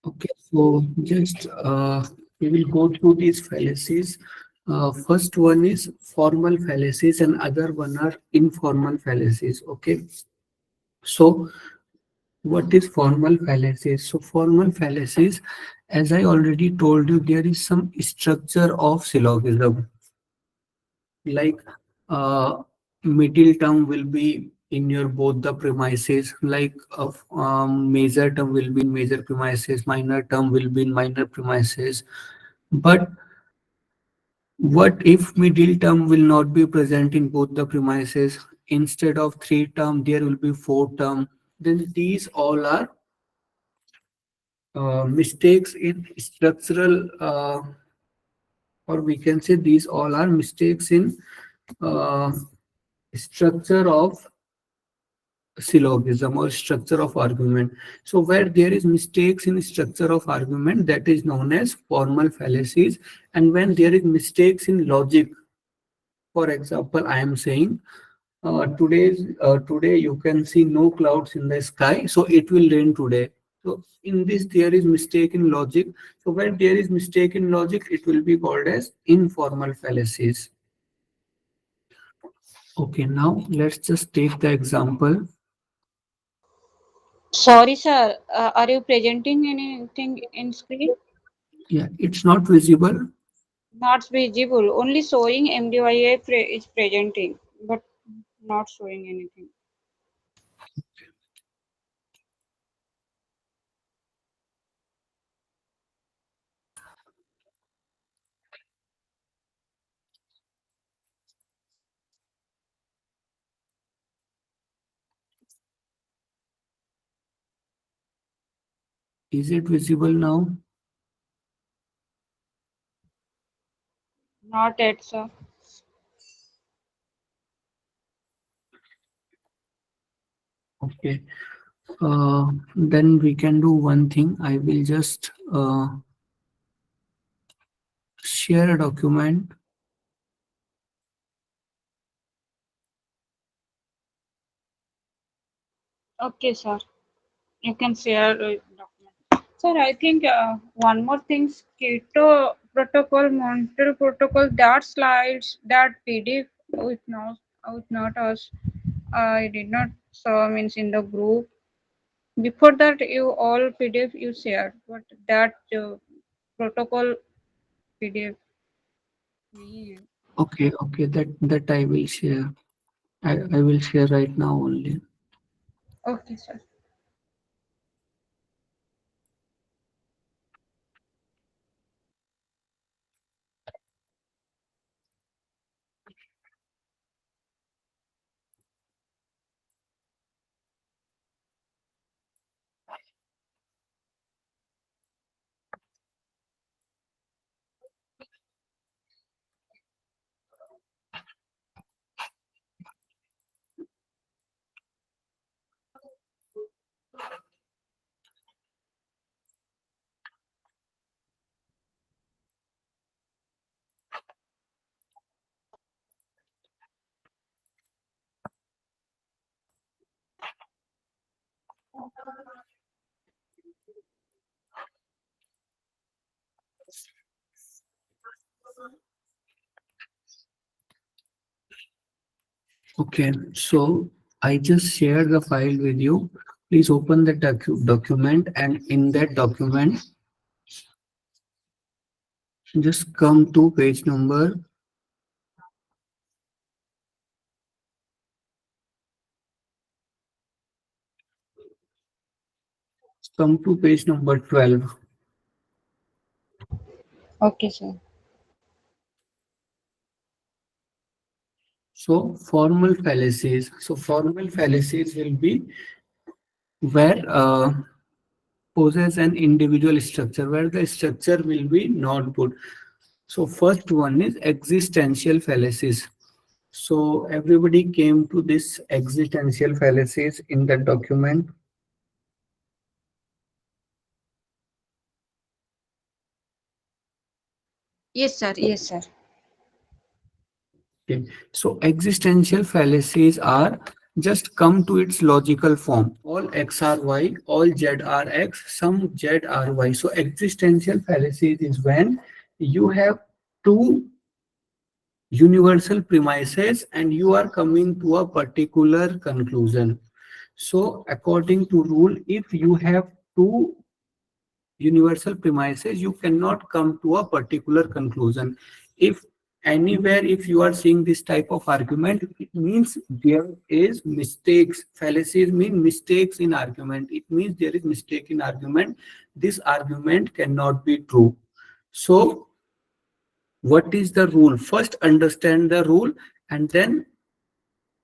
Okay, so just we will go through these fallacies. First one is formal fallacies and other one are informal fallacies. Okay, so what is formal fallacies? So formal fallacies, as I already told you, there is some structure of syllogism, like uh, middle term will be in your both the premises, like of major term will be in major premises, minor term will be in minor premises. But what if middle term will not be present in both the premises? Instead of three term, there will be four term. Then these all are mistakes in structural, or we can say these all are mistakes in uh, structure of syllogism or structure of argument. So where there is mistakes in structure of argument, that is known as formal fallacies. And when there is mistakes in logic, for example, I am saying today you can see no clouds in the sky, so it will rain today. So in this there is mistake in logic. So when there is mistake in logic, it will be called as informal fallacies. Okay, now let's just take the example. Sorry, sir. Are you presenting anything in screen? Yeah, it's not visible. Not visible. Only showing MDYA is presenting, but not showing anything. Is it visible now? Not yet, sir. Okay. Then we can do one thing. I will just share a document. Okay, sir. You can share document. Sir, I think one more thing, Keto protocol, Montreal protocol, that slides, that PDF with not us. I did not saw means in the group. Before that, you all PDF you shared, but that protocol PDF. Yeah. Okay, okay, that I will share. I will share right now only. Okay, sir. Okay, so I just shared the file with you. Please open the document, and in that document, just come to page number, come to page number 12. Okay, sir. So formal fallacies. So formal fallacies will be where possess an individual structure, where the structure will be not good. So first one is existential fallacies. So everybody came to this existential fallacies in the document. Yes, sir. Yes, sir. Okay. So existential fallacies are just come to its logical form. All x are y, all z are x, some z are y. So existential fallacies is when you have two universal premises and you are coming to a particular conclusion. So according to rule, if you have two universal premises, you cannot come to a particular conclusion. If anywhere, if you are seeing this type of argument, it means there is mistakes. Fallacies mean mistakes in argument. It means there is mistake in argument. This argument cannot be true. So what is the rule? First understand the rule, and then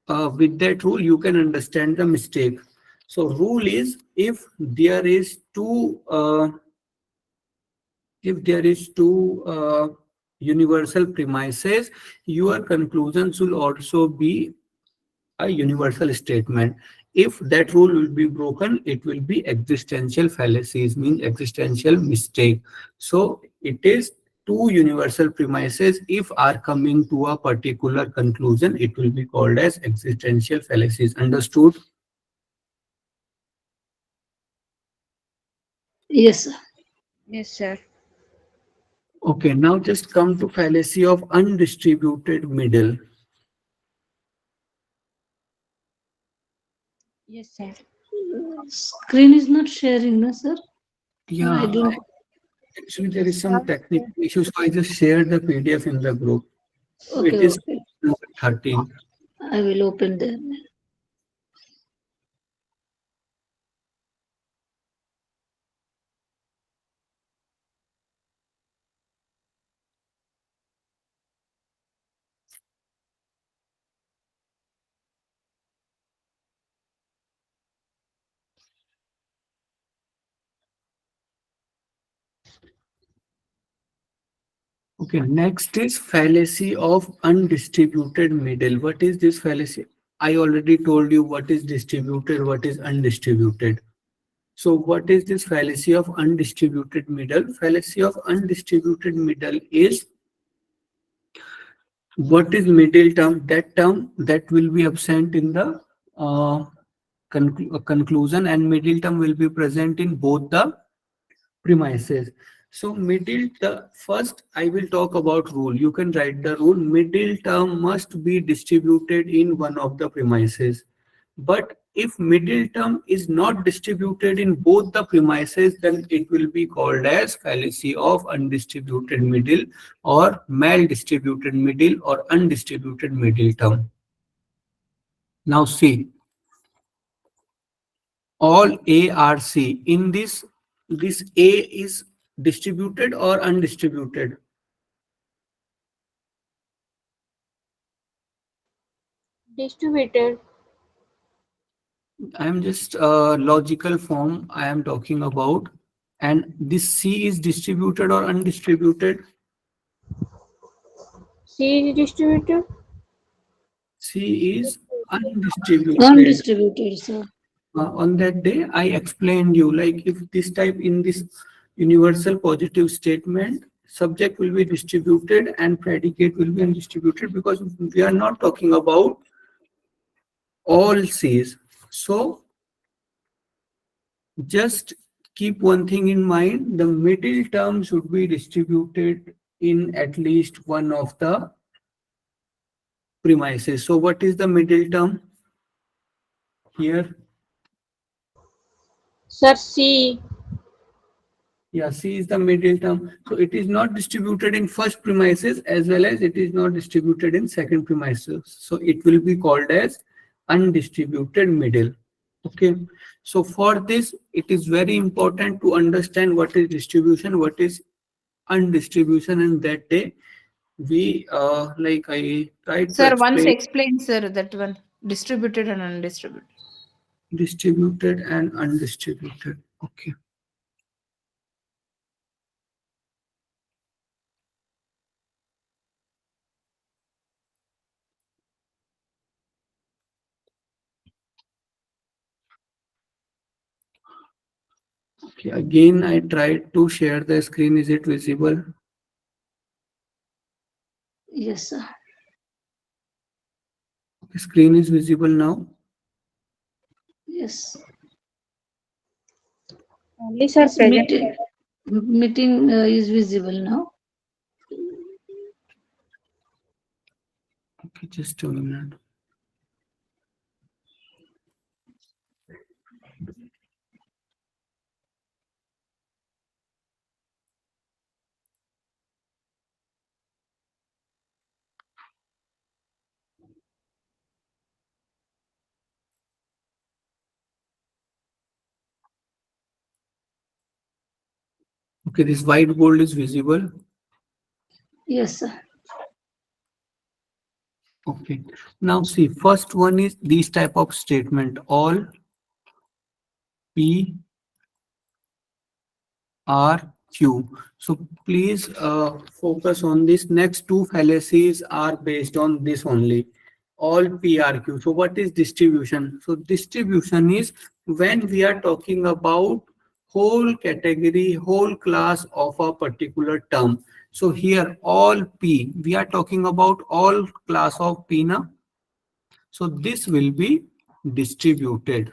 with that rule you can understand the mistake. So rule is, if there is two universal premises, your conclusions will also be a universal statement. If that rule will be broken, it will be existential fallacies, means existential mistake. So it is two universal premises. If are coming to a particular conclusion, it will be called as existential fallacies. Understood? Yes, sir. Yes, sir. Okay, now just come to fallacy of undistributed middle. Yes, sir. Screen is not sharing, no, sir. I Yeah, don't. actually, there is some technical issue, so I just shared the PDF in the group. So Okay, it is okay. number 13. I will open there. Okay, next is fallacy of undistributed middle. What is this fallacy? I already told you what is distributed, what is undistributed. So what is this fallacy of undistributed middle? Fallacy of undistributed middle is, what is middle term? That term that will be absent in the conclusion, and middle term will be present in both the premises. So middle, the first I will talk about rule. You can write the rule. Middle term must be distributed in one of the premises. But if middle term is not distributed in both the premises, then it will be called as fallacy of undistributed middle, or maldistributed middle, or undistributed middle term. Now see, all A are C. In this A is distributed or undistributed? Distributed. I am just logical form I am talking about. And this C is distributed or undistributed? C is distributed. C is undistributed. Non-distributed, sir. On that day, I explained you, like if this type, in this universal positive statement, subject will be distributed and predicate will be undistributed, because we are not talking about all C's. So just keep one thing in mind, the middle term should be distributed in at least one of the premises. So what is the middle term here? Sir, C. Yeah, C is the middle term. So it is not distributed in first premises as well as it is not distributed in second premises. So it will be called as undistributed middle. Okay. So for this, it is very important to understand what is distribution, what is undistribution, and that day we like I tried to Sir, once explain explain, sir, that one distributed and undistributed. distributed and undistributed. Okay. Okay, again, I tried to share the screen. Is it visible? Yes, sir. Screen is visible now. Yes. Only sir Yes, present. meeting is visible now. Okay, just a minute. Okay, this whiteboard is visible. Yes, sir. Okay. Now see, first one is this type of statement, all P R Q. So please focus on this. Next two fallacies are based on this only. All PRQ. So what is distribution? So distribution is when we are talking about whole category, whole class of a particular term. So here all P, we are talking about all class of P now. So this will be distributed.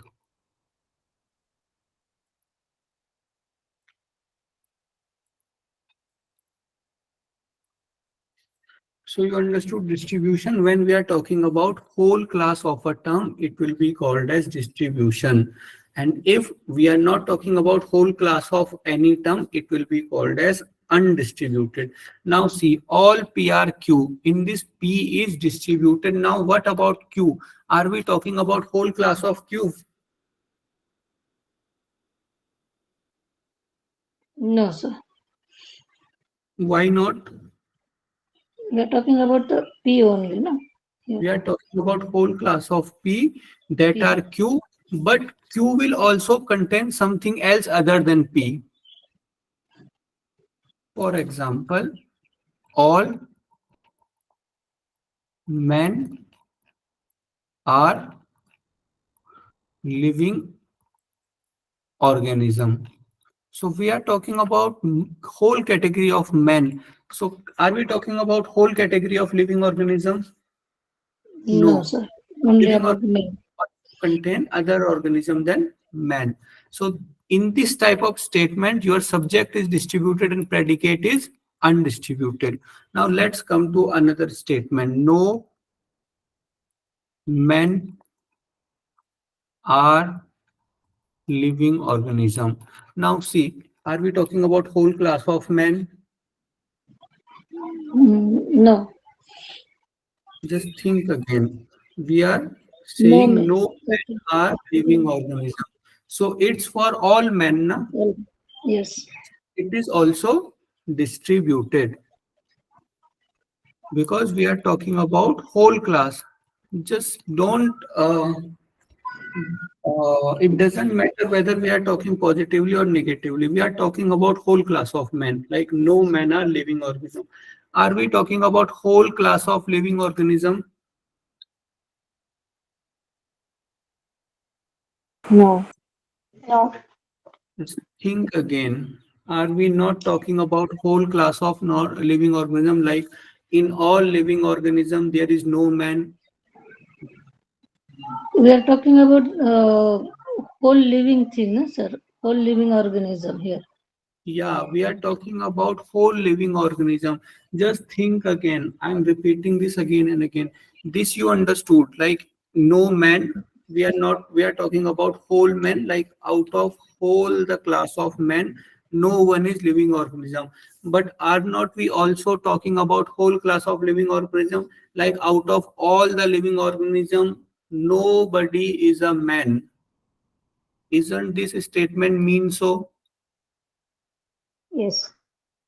So you understood distribution. When we are talking about whole class of a term, it will be called as distribution. And if we are not talking about whole class of any term, it will be called as undistributed. Now see, all PRQ, in this P is distributed. Now what about Q? Are we talking about whole class of Q? No, sir. Why not? We are talking about the P only, no? Here. We are talking about whole class of P that P. are Q, but Q will also contain something else other than P. For example, all men are living organism. So we are talking about whole category of men. So are we talking about whole category of living organisms? No, No. sir. Only Living about me. organisms contain other organism than man. So in this type of statement, your subject is distributed and predicate is undistributed. Now let's come to another statement. No men are living organism. Now see, are we talking about whole class of men? No. Just think again. We are No saying men. no men Okay. are living organism. So it's for all men. Na? Well, yes. It is also distributed because we are talking about whole class. Just don't it doesn't matter whether we are talking positively or negatively. We are talking about whole class of men, like no men are living organism. Are we talking about whole class of living organism? No. No. Just think again. Are we not talking about whole class of not living organism? Like in all living organism, there is no man. We are talking about whole living thing, no, sir? Whole living organism here. Yeah, we are talking about whole living organism. Just think again. I'm repeating this again and again. This you understood. Like no man. We are not. We are talking about whole men. Like out of whole the class of men, no one is living organism. But are not we also talking about whole class of living organism? Like out of all the living organism, nobody is a man. Isn't this statement mean so? Yes.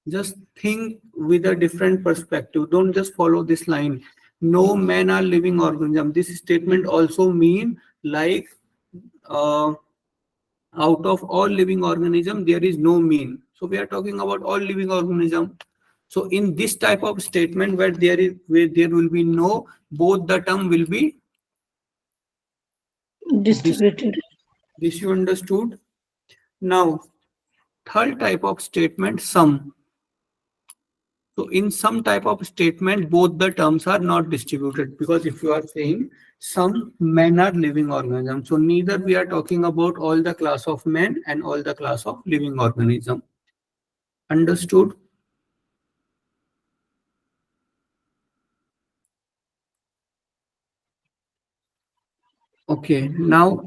Just think with a different perspective. Don't just follow this line. No men are living organism. This statement also mean like uh, out of all living organism, there is no mean. So we are talking about all living organism. So in this type of statement where there will be no, both the term will be this. Distributed. This you understood. Now third type of statement, some. So in some type of statement, both the terms are not distributed, because if you are saying some men are living organisms, so neither we are talking about all the class of men and all the class of living organism. Understood? Okay, now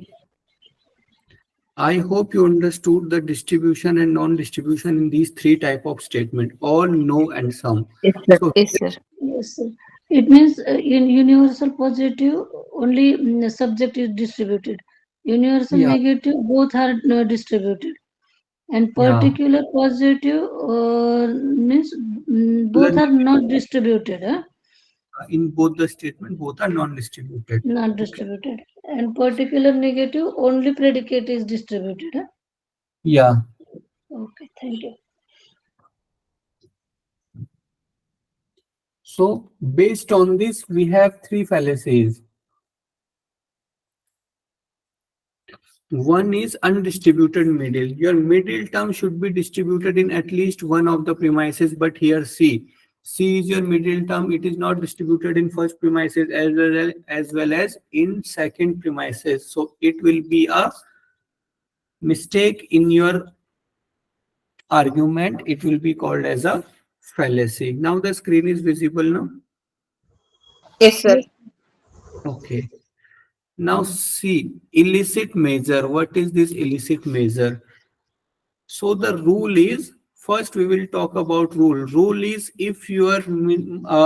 I hope you understood the distribution and non-distribution in these three type of statement, all, no, and some. Yes, sir. So Yes, sir. Yes, sir. It means in universal positive, only subject is distributed. Universal yeah, negative, both are distributed. And yeah. particular positive means both are not distributed, In both the statement, both are non-distributed. not Okay. distributed. And particular negative, only predicate is distributed. Yeah. Okay, thank you. So based on this, we have three fallacies. One is undistributed middle. Your middle term should be distributed in at least one of the premises, but here C. C is your middle term. It is not distributed in first premises as well as in second premises. So it will be a mistake in your argument. It will be called as a fallacy. Now the screen is visible now. Yes, sir. Yes, Okay. Now see, illicit measure. What is this illicit measure? So the rule is, first we will talk about rule. Rule is if your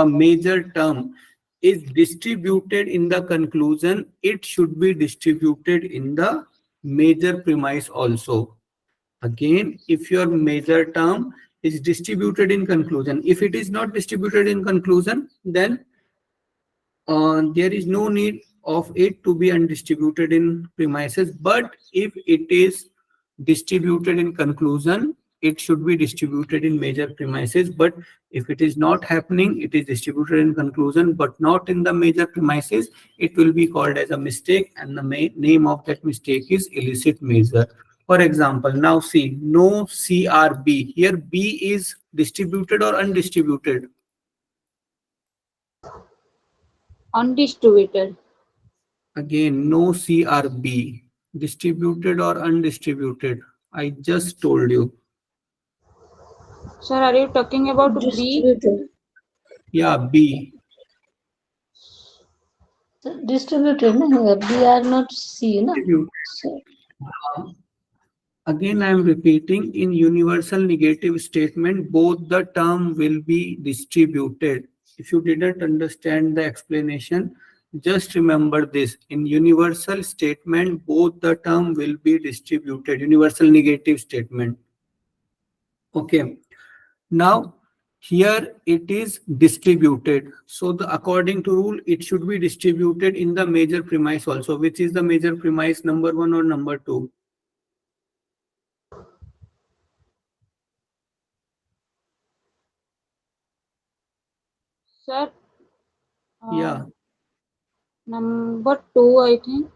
major term is distributed in the conclusion, it should be distributed in the major premise also. Again, if your major term is distributed in conclusion, if it is not distributed in conclusion, then there is no need of it to be undistributed in premises. But if it is distributed in conclusion, it should be distributed in major premises. But if it is not happening, it is distributed in conclusion but not in the major premises, it will be called as a mistake, and the name of that mistake is illicit measure. For example, now see, no CRB. Here B is distributed or undistributed? Undistributed. Again, no CRB. Distributed or undistributed? I just told you. Sir, are you talking about B? distributed. Yeah, B. So, distributed, no? B are not C, no? Distributed. So, Again, I am repeating, in universal negative statement, both the term will be distributed. If you didn't understand the explanation, just remember this. In universal statement, both the term will be distributed. Universal negative statement. Okay. Now, here it is distributed. So the according to rule, it should be distributed in the major premise also. Which is the major premise, number 1 or number 2? Sir, Yeah, number 2, I think.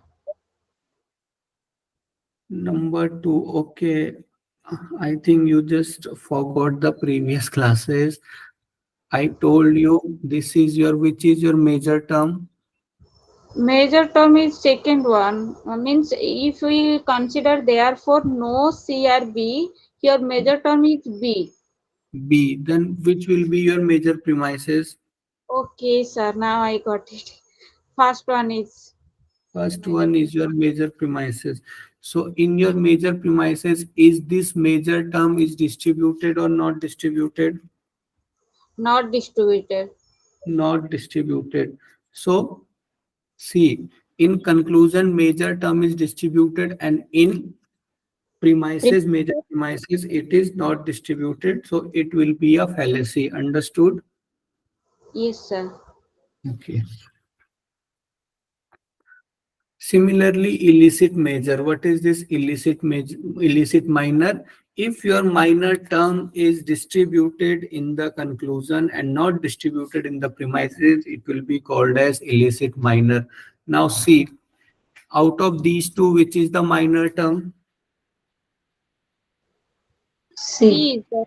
number 2. Okay. I think you just forgot the previous classes. I told you this is your, which is your major term? Major term is second one. Means if we consider therefore no C or B, your major term is B. B. Then which will be your major premises? Okay, sir. Now I got it. First one is First major, one is your major premises. So in your major premises, is this major term is distributed or not distributed? not distributed. Not distributed. So see, in conclusion, major term is distributed, and in premises, major premises, it is not distributed. So it will be a fallacy. Understood? Yes, sir. Okay. Similarly, illicit major. What is this illicit major, illicit minor? If your minor term is distributed in the conclusion and not distributed in the premises, it will be called as illicit minor. Now see, out of these two, which is the minor term? C. C is the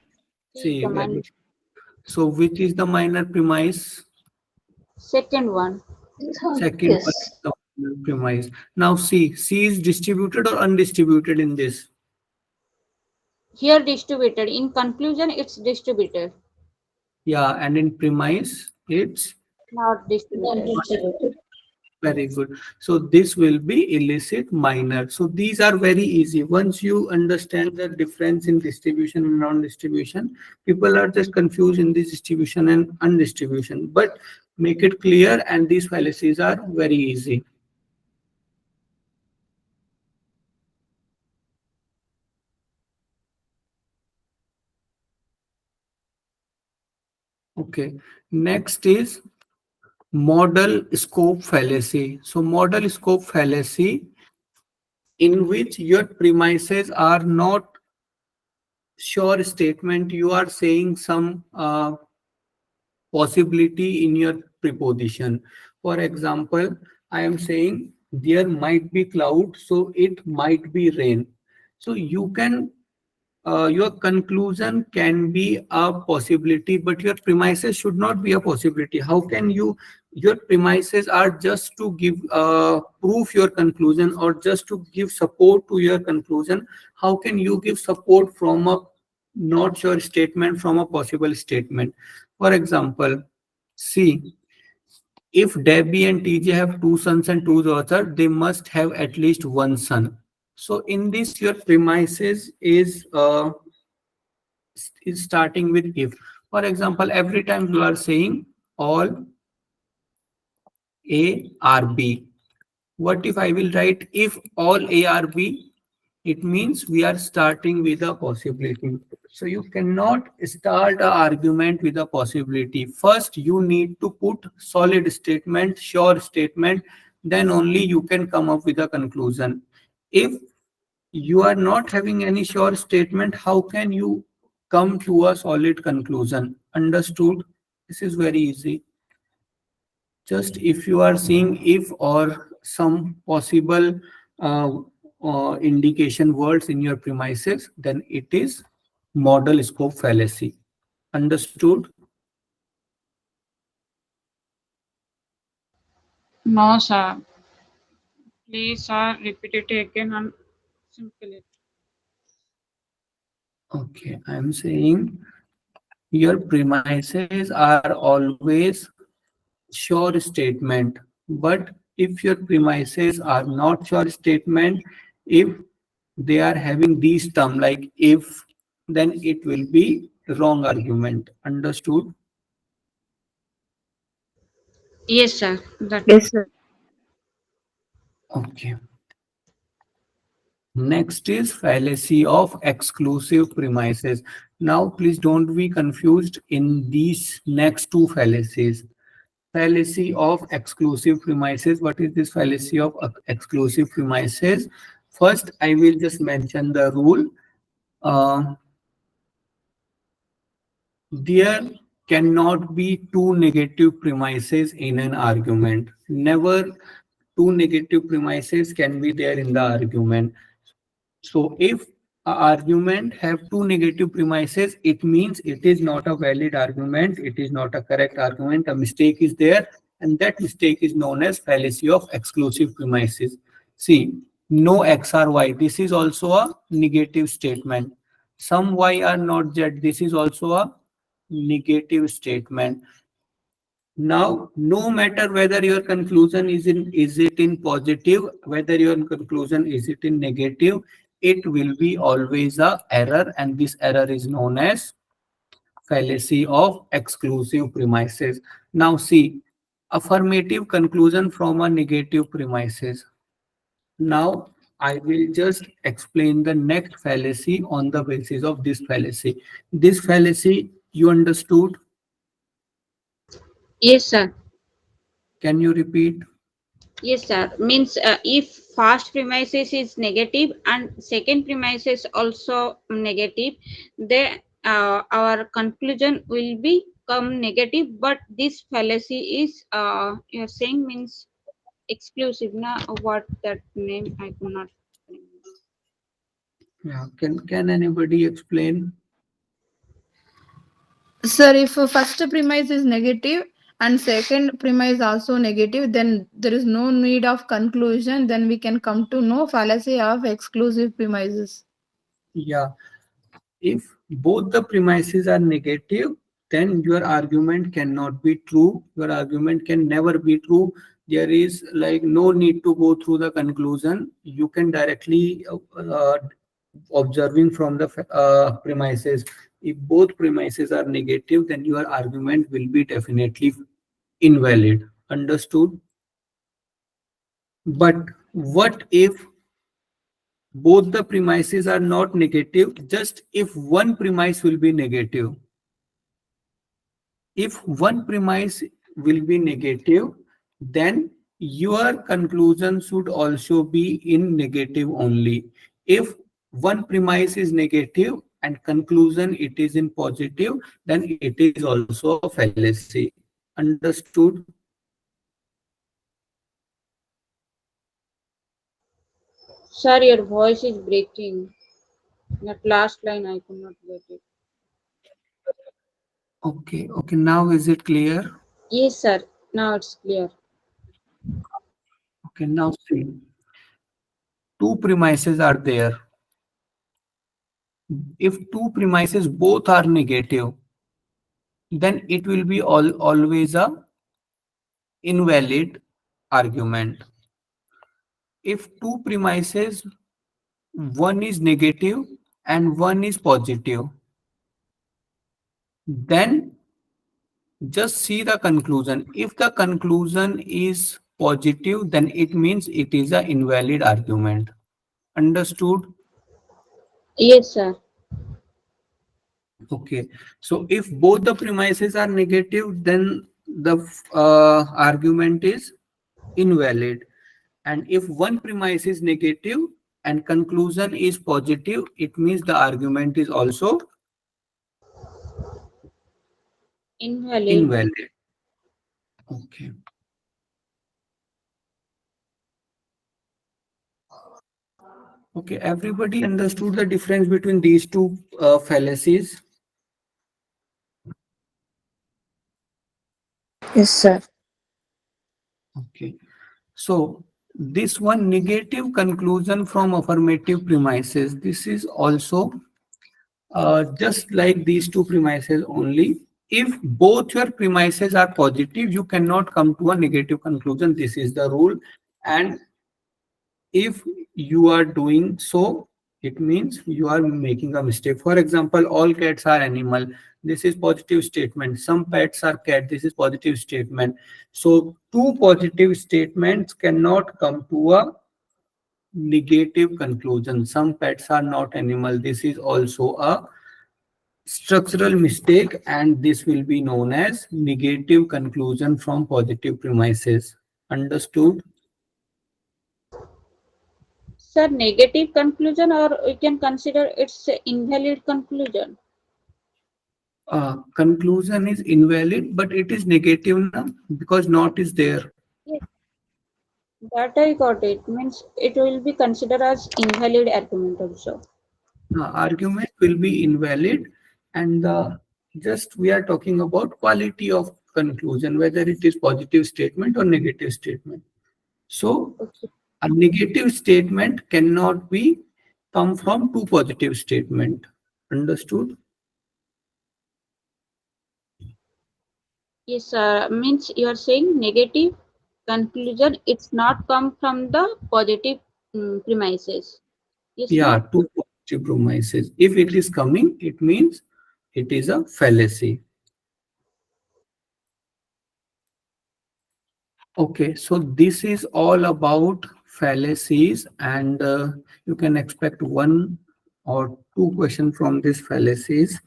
See, command. So which is the minor premise? Second one. Second one is Yes. the minor premise. Now C is distributed or undistributed in this? Here distributed. In conclusion, it's distributed, Yeah, and in premise, it's not Not distributed. distributed. very good. So this will be illicit minor. So these are very easy. Once you understand the difference in distribution and non-distribution, people are just confused in this distribution and undistribution. But make it clear, and these fallacies are very easy. Okay. Next is model scope fallacy. So model scope fallacy in which your premises are not sure statement. You are saying some possibility in your preposition. For example, I am saying there might be cloud, so it might be rain. So you can your conclusion can be a possibility, but your premises should not be a possibility. How can you? Your premises are just to give proof your conclusion or just to give support to your conclusion. How can you give support from a not sure statement from a possible statement? For example, see, if Debbie and TJ have two sons and two daughters, they must have at least one son. So in this, your premises is starting with if. For example, every time you are saying all A are B. What if I will write if all A are B? It means we are starting with a possibility. So you cannot start an argument with a possibility. First, you need to put solid statement, sure statement, then only you can come up with a conclusion. If you are not having any sure statement, how can you come to a solid conclusion? Understood? This is very easy. Just if you are seeing if or some possible uh, indication words in your premises, then it is model scope fallacy. Understood? No, sir. Please, sir, repeat it again and simply. Okay, I am saying your premises are always sure statement, but if your premises are not sure statement, if they are having these term like if, then it will be wrong argument. Understood? Yes, sir. That Yes, sir. Okay. Next is fallacy of exclusive premises. Now please don't be confused in these next two fallacies. Fallacy of exclusive premises. What is this fallacy of exclusive premises? First, I will just mention the rule. Uh, there cannot be two negative premises in an argument. Never two negative premises can be there in the argument. So if a argument have two negative premises, it means it is not a valid argument, it is not a correct argument, a mistake is there, and that mistake is known as fallacy of exclusive premises. See, no X or Y, this is also a negative statement. Some Y are not Z, this is also a negative statement. Now, no matter whether your conclusion is it in positive, whether your conclusion is it in negative, it will be always a error, and this error is known as fallacy of exclusive premises. Now see, affirmative conclusion from a negative premises. Now I will just explain the next fallacy on the basis of this fallacy. This fallacy you understood? yes, sir. Can you repeat? Yes, sir. Means if first premises is negative and second premises also negative, then our conclusion will become negative. But this fallacy is you're saying means exclusive. Na what that name I could not remember. Yeah. Can anybody explain? Sir, if first premise is negative and second premise also negative, then there is no need of conclusion. Then we can come to know fallacy of exclusive premises. Yeah, if both the premises are negative, then your argument cannot be true. Your argument can never be true. There is like no need to go through the conclusion. You can directly observing from the premises. If both premises are negative, then your argument will be definitely invalid. Understood? But what if both the premises are not negative? Just if one premise will be negative. If one premise will be negative, then your conclusion should also be in negative only. If one premise is negative and conclusion it is in positive, then it is also a fallacy. Understood? Sir, your voice is breaking. That last line I could not get it. Okay, okay. Now is it clear? Yes, sir. Now it's clear. Okay, now see. Two premises are there. If two premises both are negative, then it will be always a invalid argument. If two premises, one is negative and one is positive, then just see the conclusion. If the conclusion is positive, then it means it is an invalid argument. Understood? Yes, sir. Okay. So if both the premises are negative, then the argument is invalid. And if one premise is negative and conclusion is positive, it means the argument is also Invalid. invalid. Okay. Okay. Everybody understood the difference between these two fallacies? Yes, sir. Okay. So this one negative conclusion from affirmative premises, this is also just like these two premises only. If both your premises are positive, you cannot come to a negative conclusion. This is the rule. And if you are doing so, it means you are making a mistake. For example, all cats are animal. This is positive statement. Some pets are cat. This is positive statement. So two positive statements cannot come to a negative conclusion. Some pets are not animal. This is also a structural mistake, and this will be known as negative conclusion from positive premises. Understood? Sir, negative conclusion, or we can consider it's a invalid conclusion. Conclusion is invalid, but it is negative now because not is there. Yes, that I got it. Means it will be considered as invalid argument also. Argument will be invalid, and just we are talking about quality of conclusion, whether it is positive statement or negative statement. So Okay. a negative statement cannot be come from two positive statement. Understood? Yes, sir. Means you are saying negative conclusion. It's not come from the positive premises. Yes, Yeah, no. two positive premises. If it is coming, it means it is a fallacy. Okay, so this is all about fallacies, and you can expect one or two questions from these fallacies.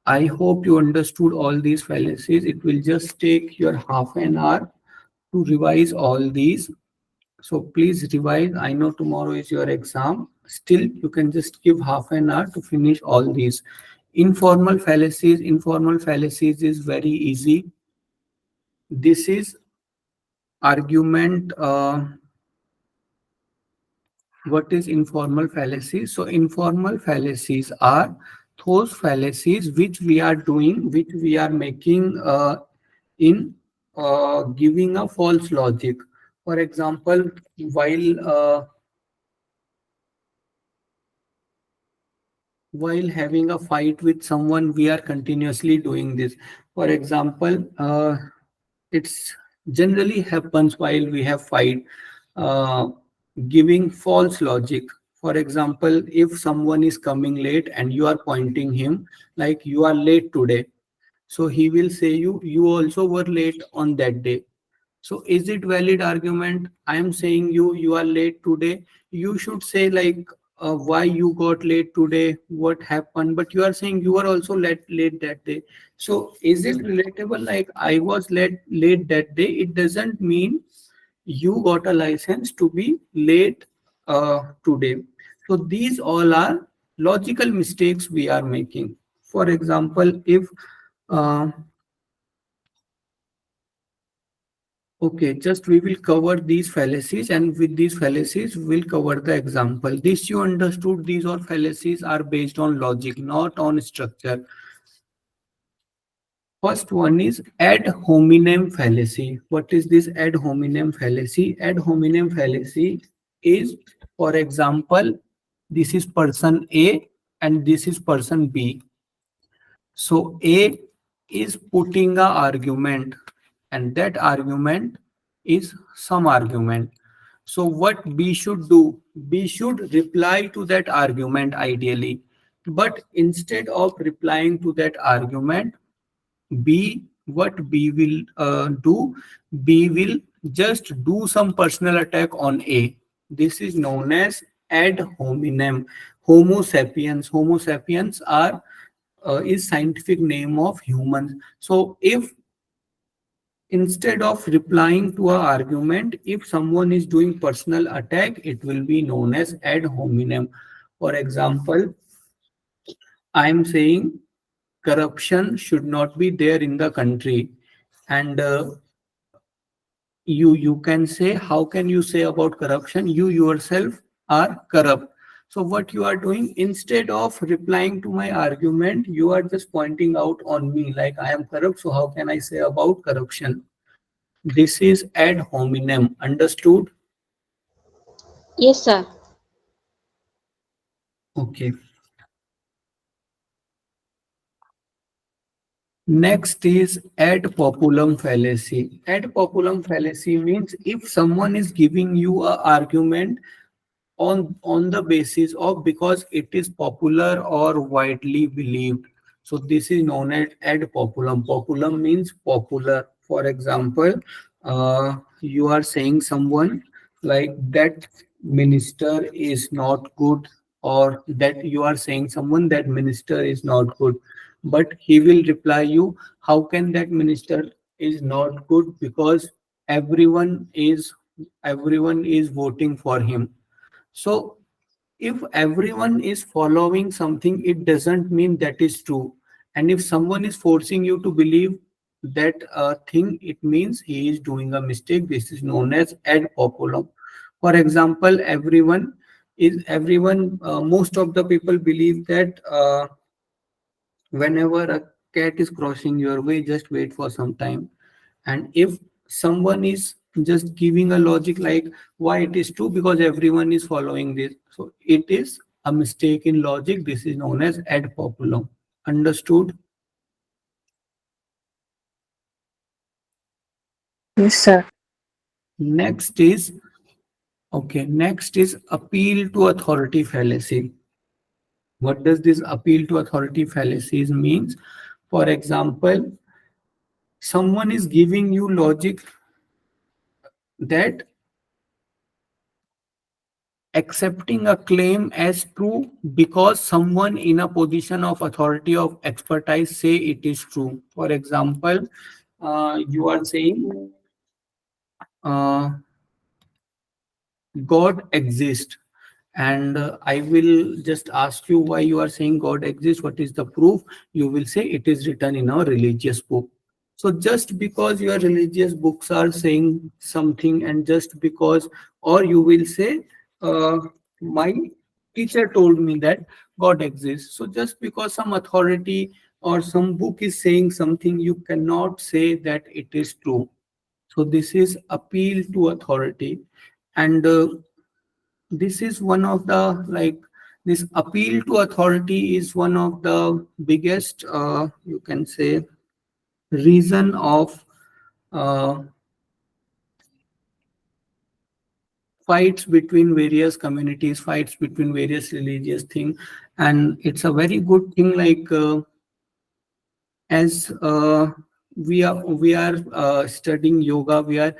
I hope you understood all these fallacies. It will just take your half an hour to revise all these. So please revise. I know tomorrow is your exam. Still, you can just give half an hour to finish all these. Informal fallacies is very easy. This is argument. What is informal fallacies? So informal fallacies are those fallacies which we are doing, which we are making in giving a false logic. For example, while having a fight with someone, we are continuously doing this. For example, it's generally happens while we have fight, uh, giving false logic. For example, if someone is coming late and you are pointing him like you are late today, so he will say you also were late on that day. So is it valid argument? I am saying you are late today. You should say like why you got late today, what happened. But you are saying you are also late that day. So is it relatable? Like I was late that day. It doesn't mean you got a license to be late today. So these all are logical mistakes we are making. For example, if uh, okay, just we will cover these fallacies, and with these fallacies, we'll cover the example. This you understood, these all fallacies are based on logic, not on structure. First one is ad hominem fallacy. What is this ad hominem fallacy? Ad hominem fallacy is, for example, this is person A and this is person B. So A is putting a argument and that argument is some argument. So what B should do? B should reply to that argument ideally. But instead of replying to that argument, what B will do? B will just do some personal attack on A. This is known as ad hominem. Homo sapiens. Homo sapiens are is scientific name of humans. So if instead of replying to an argument, if someone is doing personal attack, it will be known as ad hominem. For example, I am saying corruption should not be there in the country, and you can say, how can you say about corruption? You yourself are corrupt. So what you are doing, instead of replying to my argument, you are just pointing out on me like I am corrupt. So how can I say about corruption? This is ad hominem. Understood? Yes, sir. Okay. Next is ad populum fallacy. Ad populum fallacy means if someone is giving you a argument on the basis of because it is popular or widely believed. So this is known as ad populum. Populum means popular. For example, you are saying someone like that minister is not good, or that you are saying someone that minister is not good, but he will reply you, how can that minister is not good? Because everyone is everyone is voting for him. So if everyone is following something, it doesn't mean that is true. And if someone is forcing you to believe that thing, it means he is doing a mistake. This is known as ad populum. For example, most of the people believe that whenever a cat is crossing your way, just wait for some time. And if someone is just giving a logic like why it is true, because everyone is following this, so it is a mistake in logic. This is known as ad populum. Understood? Yes, sir. Next is next is appeal to authority fallacy. What does this appeal to authority fallacies means? For example, someone is giving you logic that accepting a claim as true because someone in a position of authority of expertise say it is true. For example, you are saying uh, God exists, and I will just ask you why you are saying God exists. What is the proof? You will say it is written in a religious book. So just because your religious books are saying something, and just because, or you will say, my teacher told me that God exists. So just because some authority or some book is saying something, you cannot say that it is true. So this is appeal to authority, and this is one of the, like, this appeal to authority is one of the biggest, you can say, reason of uh, fights between various communities, fights between various religious things. And it's a very good thing, like, as we are studying yoga, we are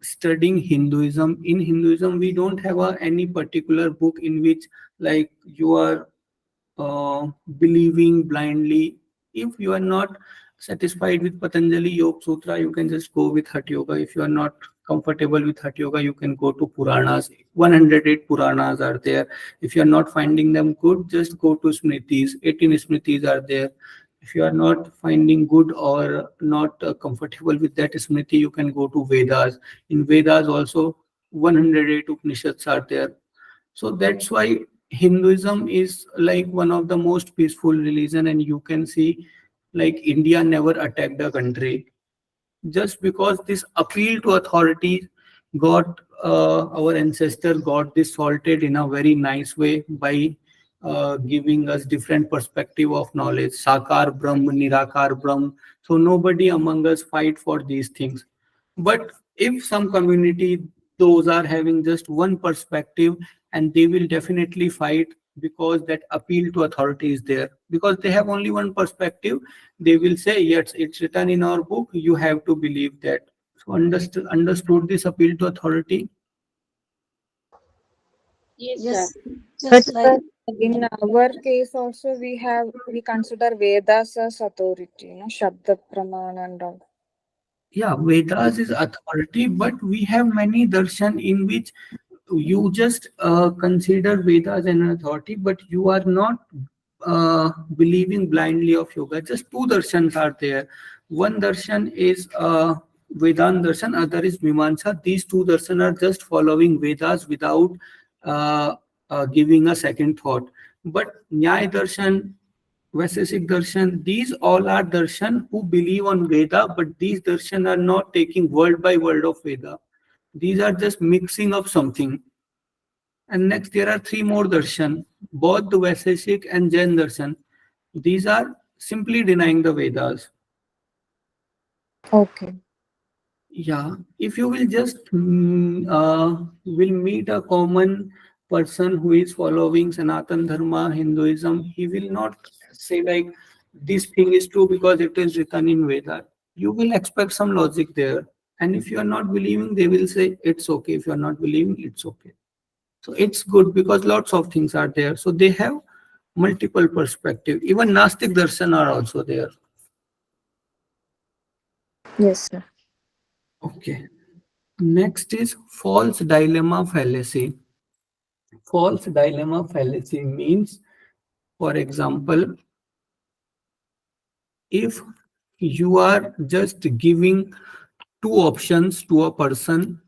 studying Hinduism. In Hinduism, we don't have any particular book in which, like, you are believing blindly. If you are not satisfied with Patanjali Yoga Sutra, you can just go with Hatha Yoga. If you are not comfortable with Hatha Yoga, you can go to Puranas. 108 Puranas are there. If you are not finding them good, just go to Smritis. 18 Smritis are there. If you are not finding good or not comfortable with that Smriti, you can go to Vedas. In Vedas also, 108 Upanishads are there. So that's why Hinduism is like one of the most peaceful religion, and you can see, like, India never attacked a country just because this appeal to authority got, our ancestor got this salted in a very nice way by giving us different perspective of knowledge, Sakar Brahm, Nirakar Brahm. So nobody among us fight for these things. But if some community, those are having just one perspective, and they will definitely fight because that appeal to authority is there, because they have only one perspective. They will say, yes, it's written in our book, you have to believe that. So understood this appeal to authority. Yes, sir. Yes, But just like in our case also we consider Vedas as authority, Shabda Pramana and all. Yeah, Vedas is authority, but we have many darshan in which you just consider Vedas an authority, but you are not believing blindly of yoga. Just two darshans are there. One darshan is Vedanta darshan, other is Mimamsa. These two darshan are just following Vedas without uh, giving a second thought. But Nyaya darshan, Vaisesik darshan, these all are darshan who believe on Veda, but these darshan are not taking word by word of Veda. These are just mixing up something. And next, there are three more darshan, both the Vaisesik and Jain darshan. These are simply denying the Vedas. Okay. Yeah, if you will just will meet a common person who is following Sanatan Dharma, Hinduism, he will not say like this thing is true because it is written in Veda. You will expect some logic there. And if you are not believing, they will say it's okay. If you are not believing, it's okay. So it's good because lots of things are there. So they have multiple perspective. Even Nastik Darshan are also there. Yes, sir. Okay. Next is false dilemma fallacy. False dilemma fallacy means, for example, if you are just giving two options to a person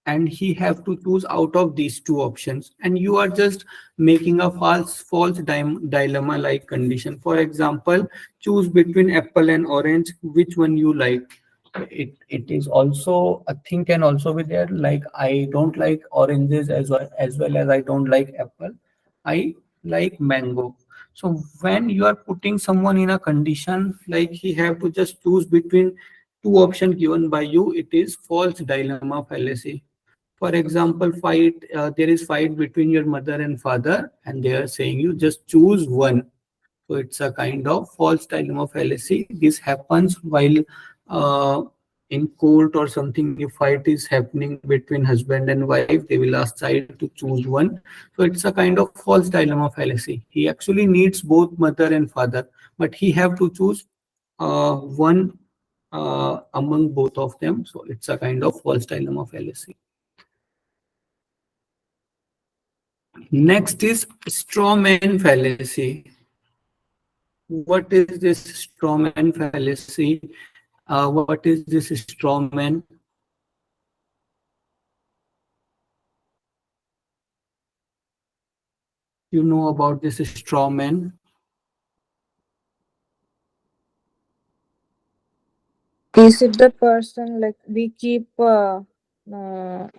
and he have to choose out of these two options, and you are just making a dilemma like condition. For example, choose between apple and orange, which one you like. It is also a thing, can also be there, like, I don't like oranges as well as I don't like apple, I like mango. So when you are putting someone in a condition like he have to just choose between two options given by you, it is false dilemma fallacy. For example, there is fight between your mother and father, and they are saying you just choose one. So it's a kind of false dilemma fallacy. This happens while uh, in court or something. If fight is happening between husband and wife, they will ask child to choose one. So it's a kind of false dilemma fallacy. He actually needs both mother and father, but he have to choose one among both of them. So it's a kind of false dilemma fallacy. Next is straw man fallacy. What is this straw man fallacy? What is this straw man? You know about this straw man. Is it the person like we keep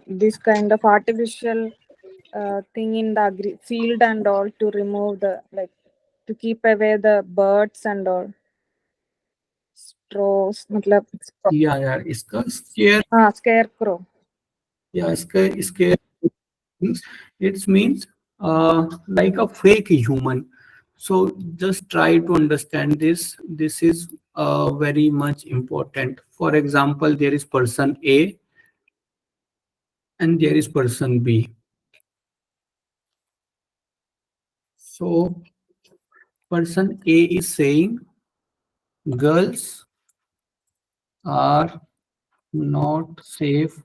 this kind of artificial thing in the field and all to remove the like to keep away the birds and all straws, matlab, Yeah, इसका scare. scarecrow. Yeah, scare. It means like a fake human. So just try to understand this. This is very much important. For example, there is person A and there is person B. So person A is saying girls are not safe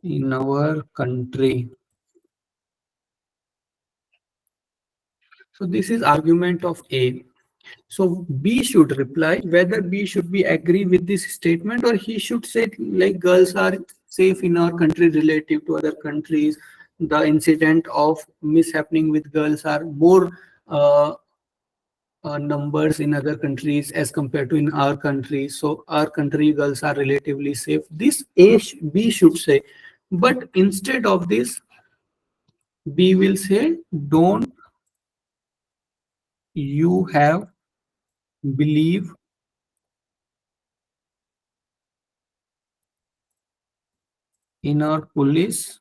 in our country. So this is argument of A. So B should reply whether B should be agree with this statement, or he should say like girls are safe in our country relative to other countries. The incident of mishappening with girls are more numbers in other countries as compared to in our country. So our country girls are relatively safe. This B should say, but instead of this, B will say, don't you have believe in our police?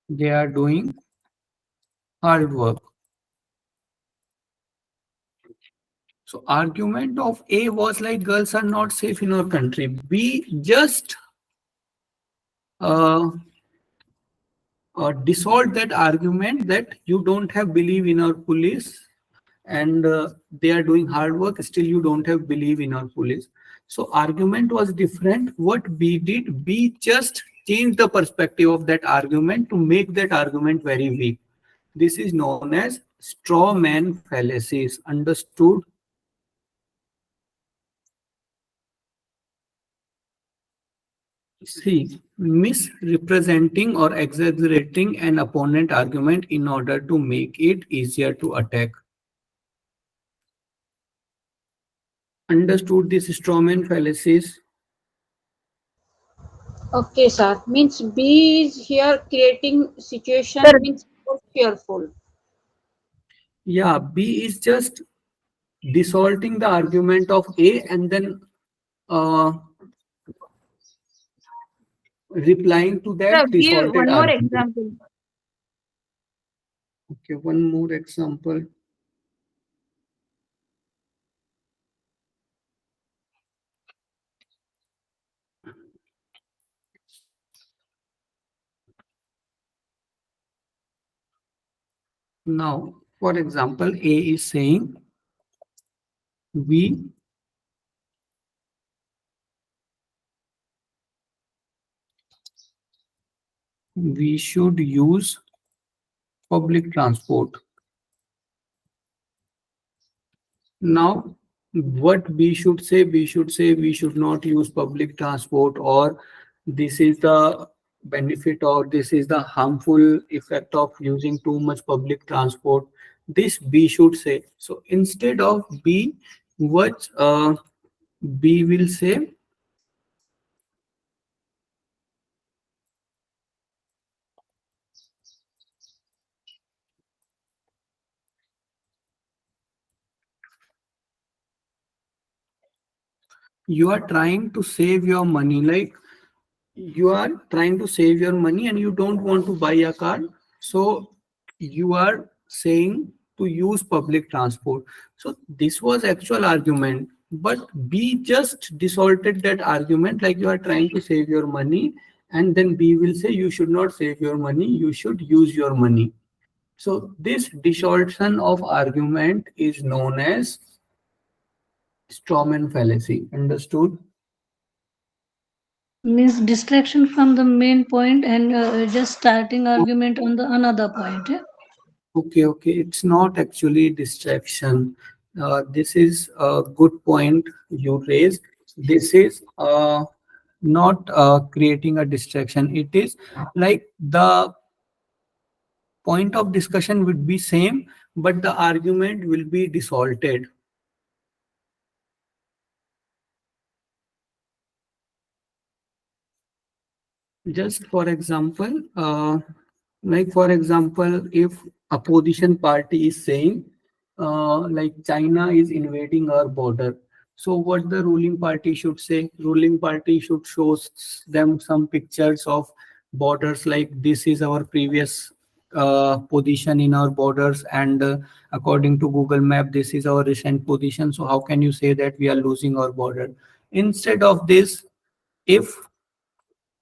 They are doing hard work. So argument of A was like girls are not safe in our country. B just uh, dissolved that argument that you don't have believe in our police and they are doing hard work, still you don't have believe in our police. So argument was different. What B did, B just changed the perspective of that argument to make that argument very weak. This is known as straw man fallacies. Understood? C. Misrepresenting or exaggerating an opponent argument in order to make it easier to attack. Understood this strawman fallacies? Okay, sir. Means B is here creating situation Sir, means more fearful. Yeah, B is just defaulting the argument of A and then uh, replying to Sir, that give defaulted one more argument. example. Okay, one more example. Now, for example, A is saying we should use public transport. Now, what B should say? B should say we should not use public transport, or this is the benefit, or this is the harmful effect of using too much public transport. This B should say. So instead of B, what B will say? You are trying to save your money, like you are trying to save your money and you don't want to buy a car, so you are saying to use public transport. So this was actual argument, but B just distorted that argument, like you are trying to save your money, and then B will say you should not save your money, you should use your money. So this distortion of argument is known as strawman fallacy. Understood? means distraction from the main point and just starting argument on the another point. Yeah? Okay. It's not actually distraction. This is a good point you raised. This is not creating a distraction. It is like the point of discussion would be same, but the argument will be distorted. Just for example, like for example, if opposition party is saying, like China is invading our border, so what the ruling party should say? Ruling party should show them some pictures of borders, like this is our previous position in our borders, and according to Google Map, this is our recent position. So how can you say that we are losing our border? Instead of this, if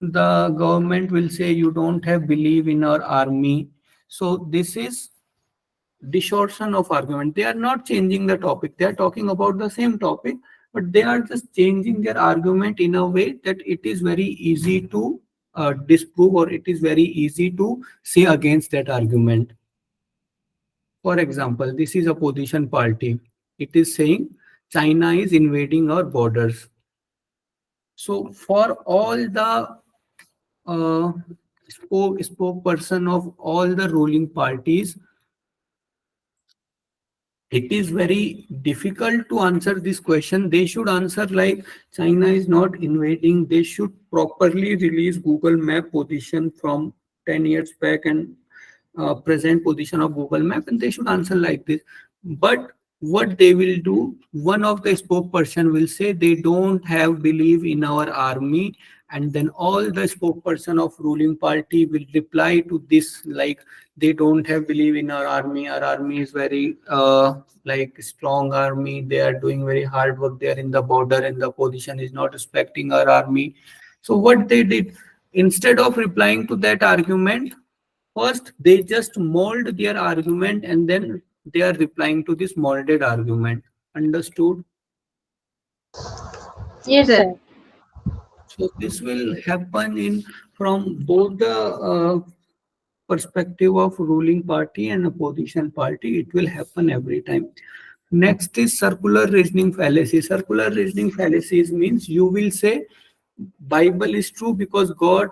the government will say you don't have belief in our army, so this is distortion of argument. They are not changing the topic, they are talking about the same topic, but they are just changing their argument in a way that it is very easy to disprove, or it is very easy to say against that argument. For example, this is a opposition party, it is saying China is invading our borders. So for all the uh, spokesperson of all the ruling parties, it is very difficult to answer this question. They should answer like China is not invading. They should properly release Google Map position from 10 years back and present position of Google Map, and they should answer like this. But what they will do, one of the spokesperson will say they don't have belief in our army, and then all the spokesperson of ruling party will reply to this like they don't have belief in our army is very like strong army, they are doing very hard work there in the border, and the opposition is not respecting our army. So what they did, instead of replying to that argument, first they just mold their argument, and then they are replying to this molded argument. Understood? Yes, sir. So this will happen in from both the perspective of ruling party and opposition party. It will happen every time. Next is circular reasoning fallacy. Circular reasoning fallacies means you will say Bible is true because God,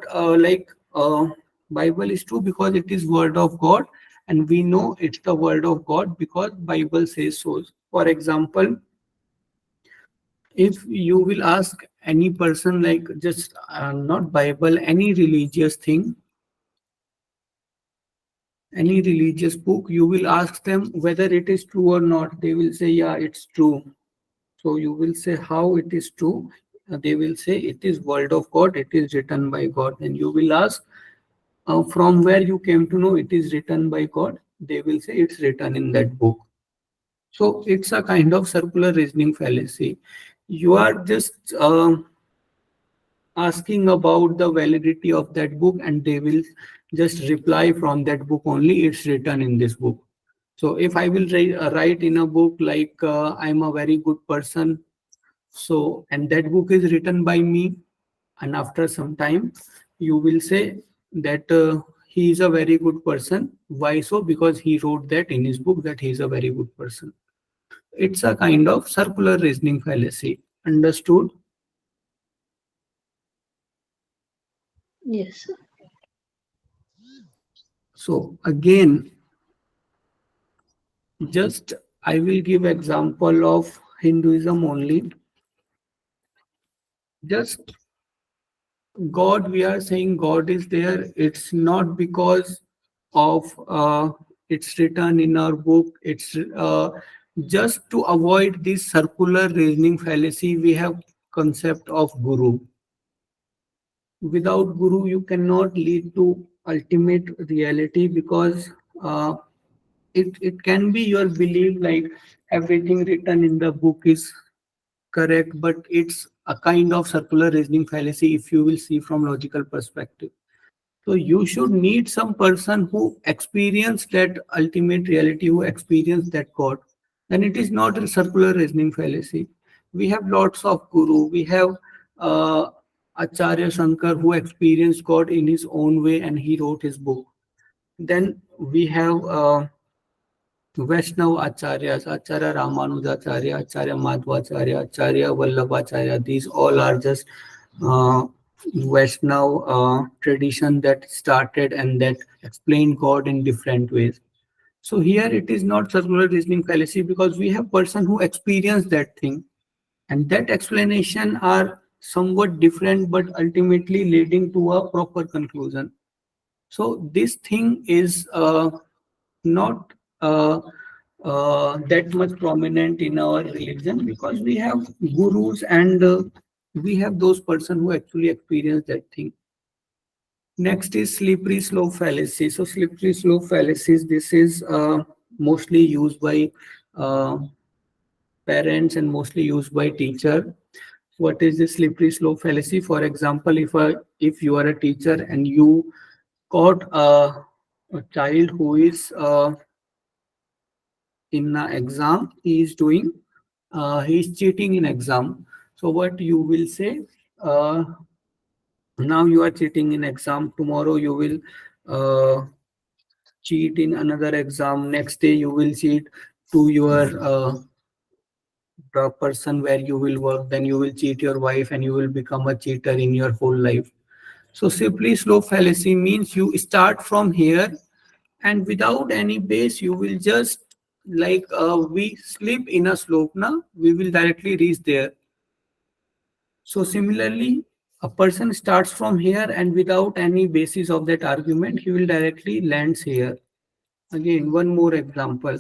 Bible is true because it is word of God, and we know it's the word of God because Bible says so. For example, if you will ask any person, like just not Bible, any religious thing, any religious book, you will ask them whether it is true or not. They will say, yeah, it's true. So you will say how it is true. They will say it is word of God, it is written by God. And you will ask from where you came to know it is written by God. They will say it's written in that book. So it's a kind of circular reasoning fallacy. You are just asking about the validity of that book, and they will just reply from that book only, it's written in this book. So if I will write in a book like I'm a very good person, so and that book is written by me, and after some time you will say that he is a very good person. Why so? Because he wrote that in his book that he is a very good person. It's a kind of circular reasoning fallacy. Understood? Yes. So again, just I will give example of Hinduism only. Just God, we are saying God is there. It's not because of it's written in our book. It's just to avoid this circular reasoning fallacy. We have concept of guru. Without guru, you cannot lead to ultimate reality, because it can be your belief like everything written in the book is correct, but it's a kind of circular reasoning fallacy if you will see from logical perspective. So you should need some person who experienced that ultimate reality, who experienced that God. Then it is not a circular reasoning fallacy. We have lots of guru. We have Acharya Shankar who experienced God in his own way and he wrote his book. Then we have Vaishnav Acharyas, Acharya Ramanujacharya, Acharya Madhvacharya, Acharya Vallabhacharya. These all are just Vaishnav tradition that started and that explained God in different ways. So here it is not circular reasoning fallacy because we have person who experienced that thing, and that explanation are somewhat different but ultimately leading to a proper conclusion. So this thing is not that much prominent in our religion because we have gurus and we have those person who actually experience that thing. Next is slippery slope fallacy. So slippery slope fallacies, this is mostly used by uh, parents and mostly used by teacher. What is the slippery slope fallacy? For example, if you are a teacher and you caught a child who is in an exam, he is cheating in exam. So what you will say? Now you are cheating in exam. Tomorrow you will cheat in another exam. Next day you will cheat to your the person where you will work. Then you will cheat your wife, and you will become a cheater in your whole life. So simply slope fallacy means you start from here and without any base you will just like we slip in a slope now we will directly reach there. So similarly a person starts from here and without any basis of that argument he will directly lands here. Again, one more example.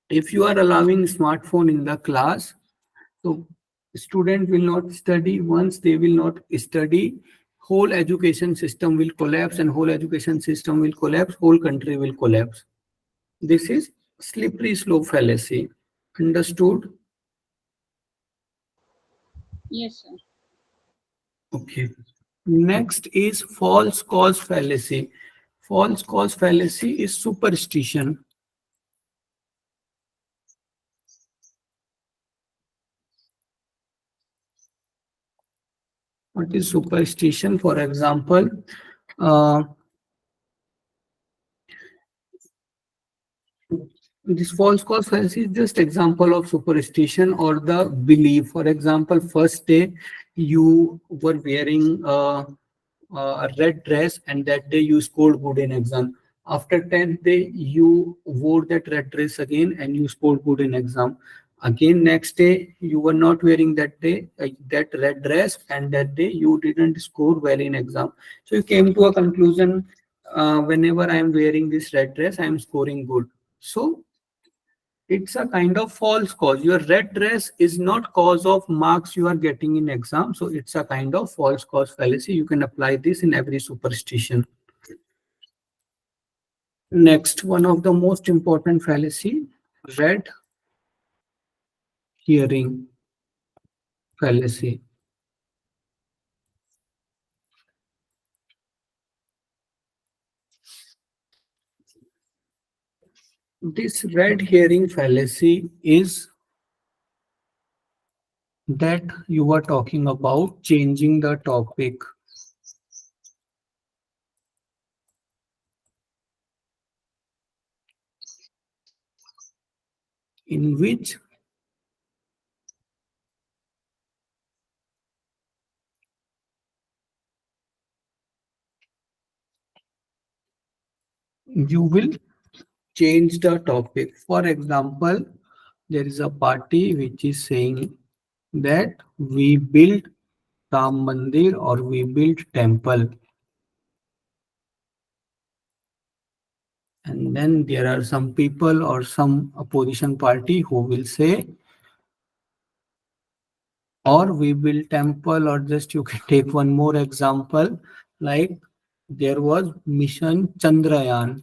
If you are allowing smartphone in the class, so student will not study. Once they will not study, whole education system will collapse, and whole education system will collapse, whole country will collapse. This is slippery slope fallacy. Understood? Yes, sir. Okay. Next is false cause fallacy. False cause fallacy is superstition. What is superstition? For example, uh, this false cause fallacy is just example of superstition or the belief. For example, first day you were wearing a red dress and that day you scored good in exam. After 10th day you wore that red dress again and you scored good in exam. Again next day you were not wearing that day that red dress and that day you didn't score well in exam. So you came to a conclusion, whenever I am wearing this red dress I am scoring good. So it's a kind of false cause. Your red dress is not cause of marks you are getting in exam. So it's a kind of false cause fallacy. You can apply this in every superstition. Next, one of the most important fallacy, red hearing fallacy. This red hearing fallacy is that you are talking about changing the topic, in which you will change the topic. For example, there is a party which is saying that we build Ram Mandir or we build temple. And then there are some people or some opposition party who will say, or we build temple, or just you can take one more example, like there was mission Chandrayaan.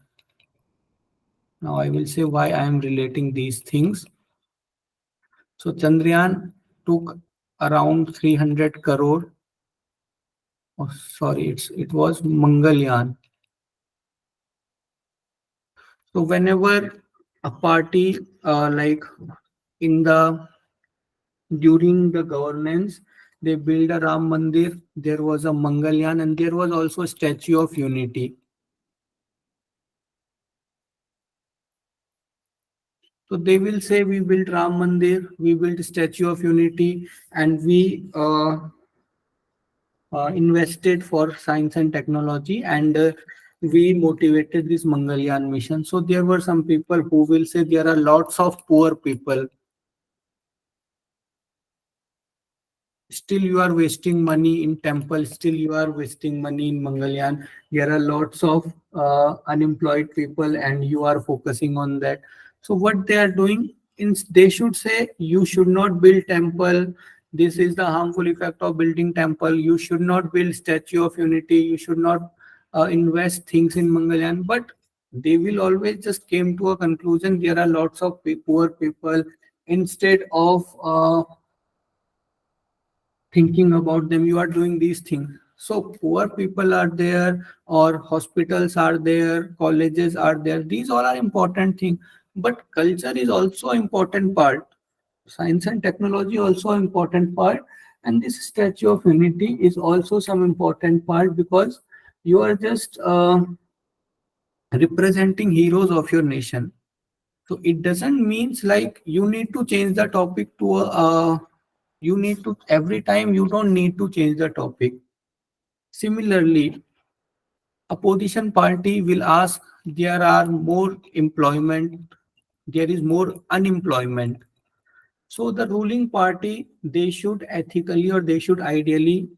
Now I will say why I am relating these things. So Chandrayaan took around 300 crore. Oh, sorry, it was Mangalyaan. So whenever a party like in the during the governance, they build a Ram Mandir, there was a Mangalyaan, and there was also a Statue of Unity. So they will say we built Ram Mandir, we built Statue of Unity, and we invested for science and technology, and we motivated this Mangalyaan mission. So there were some people who will say there are lots of poor people. Still you are wasting money in temple, still you are wasting money in Mangalyaan. There are lots of unemployed people and you are focusing on that. So what they are doing, they should say you should not build temple. This is the harmful effect of building temple. You should not build Statue of Unity. You should not invest things in Mangalyaan. But they will always just came to a conclusion. There are lots of poor people. Instead of thinking about them, you are doing these things. So poor people are there, or hospitals are there, colleges are there. These all are important things, but culture is also important part. Science and technology also important part, and this Statue of Unity is also some important part, because you are just representing heroes of your nation. So it doesn't means like you need to change the topic to a you need to every time, you don't need to change the topic. Similarly, opposition party will ask, there are more employment, there is more unemployment. So the ruling party, they should ethically, or they should ideally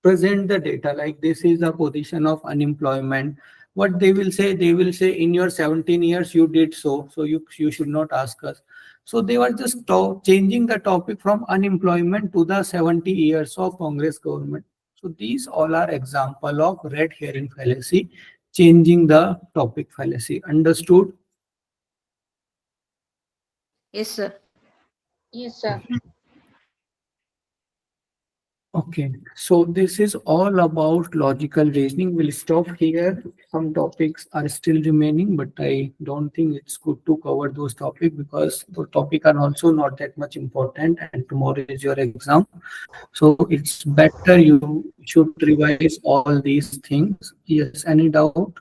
present the data like this is the position of unemployment. What they will say, they will say in your 17 years you did so you should not ask us. So they were just changing the topic from unemployment to the 70 years of Congress government. So these all are example of red herring fallacy, changing the topic fallacy. Understood? Yes, sir. Yes, sir. Okay, so this is all about logical reasoning. We'll stop here. Some topics are still remaining, but I don't think it's good to cover those topics, because the topic are also not that much important and tomorrow is your exam. So it's better you should revise all these things. Yes, any doubt?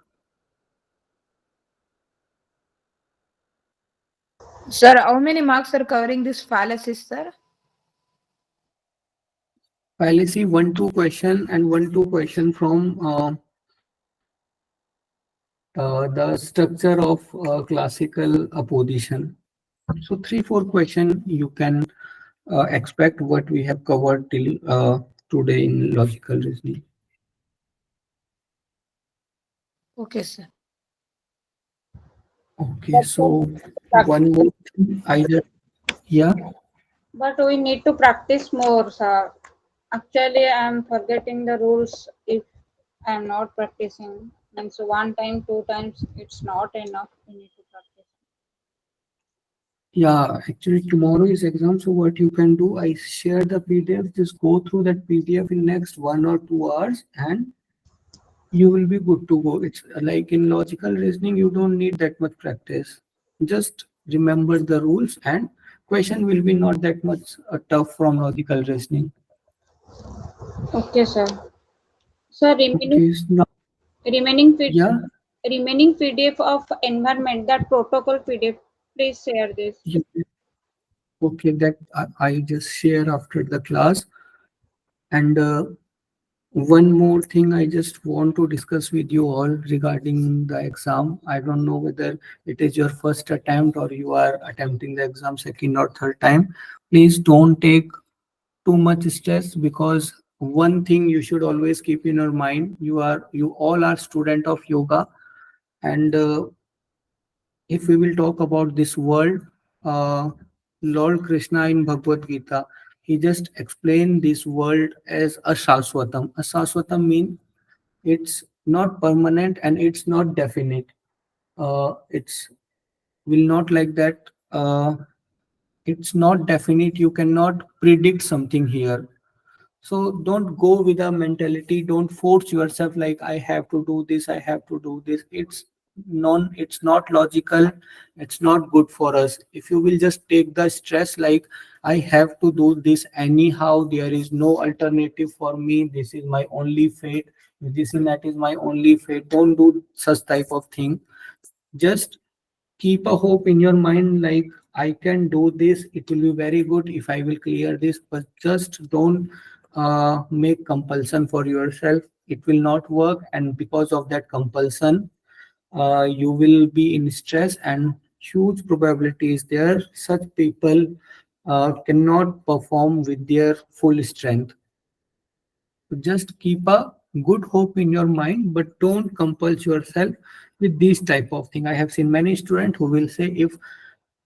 Sir, how many marks are covering this fallacies, sir? Fallacy 1-2 question and 1-2 question from the structure of classical opposition. So 3-4 question you can expect what we have covered till today in logical reasoning. Okay, sir. Okay, so one more thing, yeah. But we need to practice more, sir. Actually, I'm forgetting the rules if I'm not practicing. And so one time, two times, it's not enough. We need to practice. Yeah, actually tomorrow is exam. So what you can do, I share the PDF, just go through that PDF in next 1 or 2 hours and you will be good to go. It's like in logical reasoning, you don't need that much practice. Just remember the rules and question will be not that much tough from logical reasoning. Okay, sir. Sir, Okay, so now, remaining feed, yeah, remaining PDF of environment, that protocol PDF, please share this. yeah. Okay, that I just share after the class. And one more thing I just want to discuss with you all regarding the exam. I don't know whether it is your first attempt or you are attempting the exam second or third time. Please don't take too much stress, because one thing you should always keep in your mind, you all are student of yoga, and if we will talk about this world, Lord Krishna in Bhagavad Gita, he just explained this world as a Shaswatam. A Shaswatam means it's not permanent and it's not definite. It's will not like that. It's not definite. You cannot predict something here. So don't go with a mentality. Don't force yourself like I have to do this. I have to do this. It's not logical. It's not good for us. If you will just take the stress like I have to do this anyhow, there is no alternative for me. This is my only fate. This and that is my only fate. Don't do such type of thing. Just keep a hope in your mind like I can do this. It will be very good if I will clear this, but just don't make compulsion for yourself. It will not work, and because of that compulsion, you will be in stress, and huge probability is there such people cannot perform with their full strength. Just keep a good hope in your mind, but don't compel yourself with these type of thing. I have seen many students who will say, if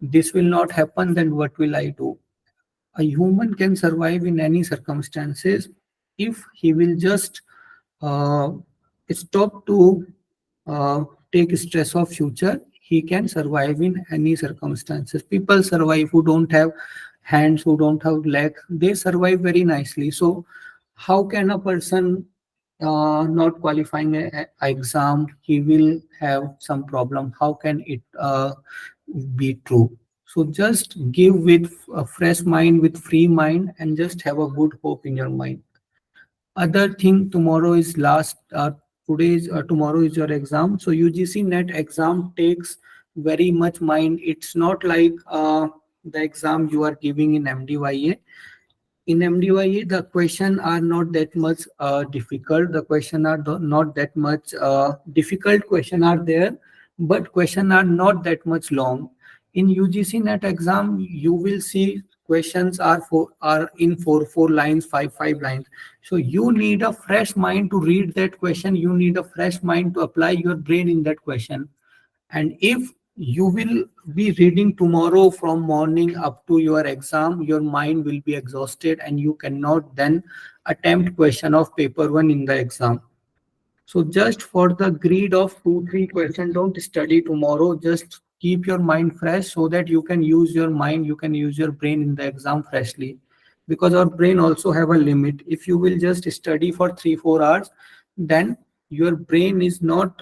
this will not happen, then what will I do? A human can survive in any circumstances if he will just uh, stop to uh, take stress of future. He can survive in any circumstances. People survive who don't have hands, who don't have legs, they survive very nicely. So how can a person not qualifying a exam, he will have some problem? How can it be true? So just give with a fresh mind, with free mind, and just have a good hope in your mind. Other thing, tomorrow is last, today's tomorrow is your exam. So UGC NET exam takes very much mind. It's not like the exam you are giving in MDYA. In MDYA, the question are not that much difficult. The question are not that much difficult. Question are there, but question are not that much long. In UGC NET exam, you will see questions are in four lines, five lines. So you need a fresh mind to read that question. You need a fresh mind to apply your brain in that question. And if you will be reading tomorrow from morning up to your exam, your mind will be exhausted and you cannot then attempt question of paper one in the exam. So just for the greed of 2-3 questions, don't study tomorrow. Just keep your mind fresh so that you can use your mind, you can use your brain in the exam freshly. Because our brain also have a limit. If you will just study for 3-4 hours, then your brain is not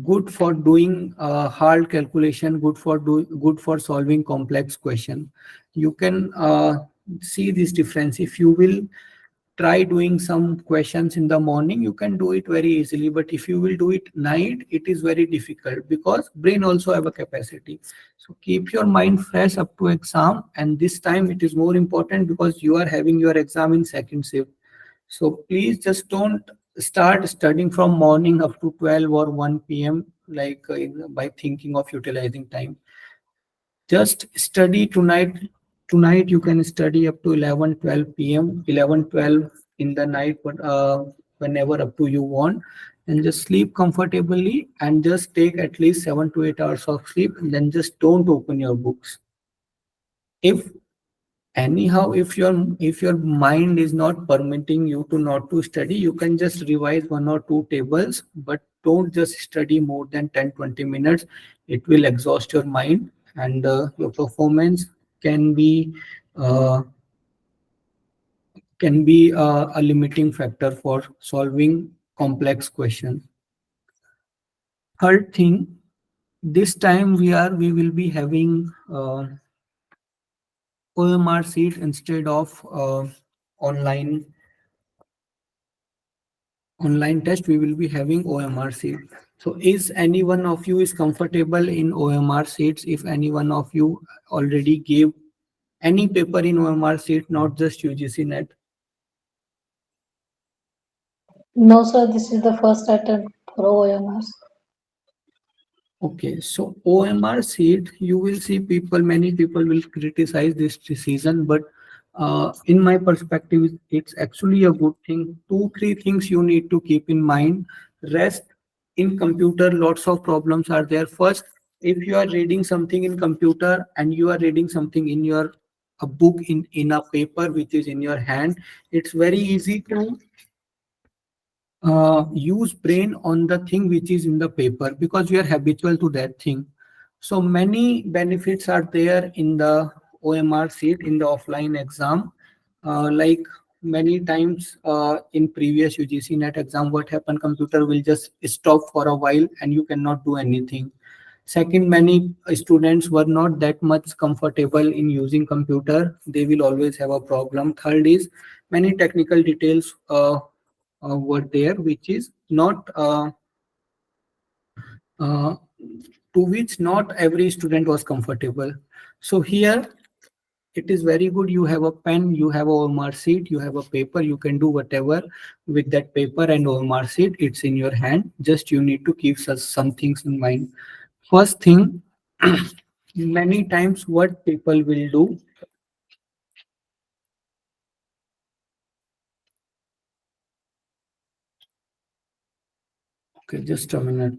good for doing hard calculation, good for solving complex question. You can see this difference. If you will try doing some questions in the morning, you can do it very easily, but if you will do it night, it is very difficult, because brain also have a capacity. So keep your mind fresh up to exam, and this time it is more important because you are having your exam in second shift. So please just don't start studying from morning up to 12 or 1 p.m. like by thinking of utilizing time. Just study tonight. Tonight you can study up to 11-12 p.m., 11-12 in the night, but whenever up to you want, and just sleep comfortably and just take at least 7 to 8 hours of sleep, and then just don't open your books. If anyhow, if your mind is not permitting you to not to study, you can just revise 1 or 2 tables, but don't just study more than 10-20 minutes. It will exhaust your mind, and your performance can be uh, a limiting factor for solving complex questions. Third thing, this time we will be having OMR sheet instead of online test. We will be having OMR sheet. So is any one of you is comfortable in OMR sheets? If any one of you already gave any paper in OMR sheet, not just UGC NET? No, sir, this is the first attempt for OMRs. Okay, so OMR sheet, you will see many people will criticize this decision, but in my perspective, it's actually a good thing. 2-3 things you need to keep in mind. Rest, in computer, lots of problems are there. First, if you are reading something in computer and you are reading something in your a book in a paper which is in your hand, it's very easy to use brain on the thing which is in the paper, because we are habitual to that thing. So many benefits are there in the OMR sheet in the offline exam. Like many times in previous UGC NET exam, what happened, computer will just stop for a while and you cannot do anything. Second, many students were not that much comfortable in using computer. They will always have a problem. Third is, many technical details were there, which is not uh, to which not every student was comfortable. So here it is very good. You have a pen, you have a OMR sheet, you have a paper, you can do whatever with that paper and OMR sheet. It's in your hand. Just you need to keep some things in mind. First thing, many times what people will do, okay, just a minute.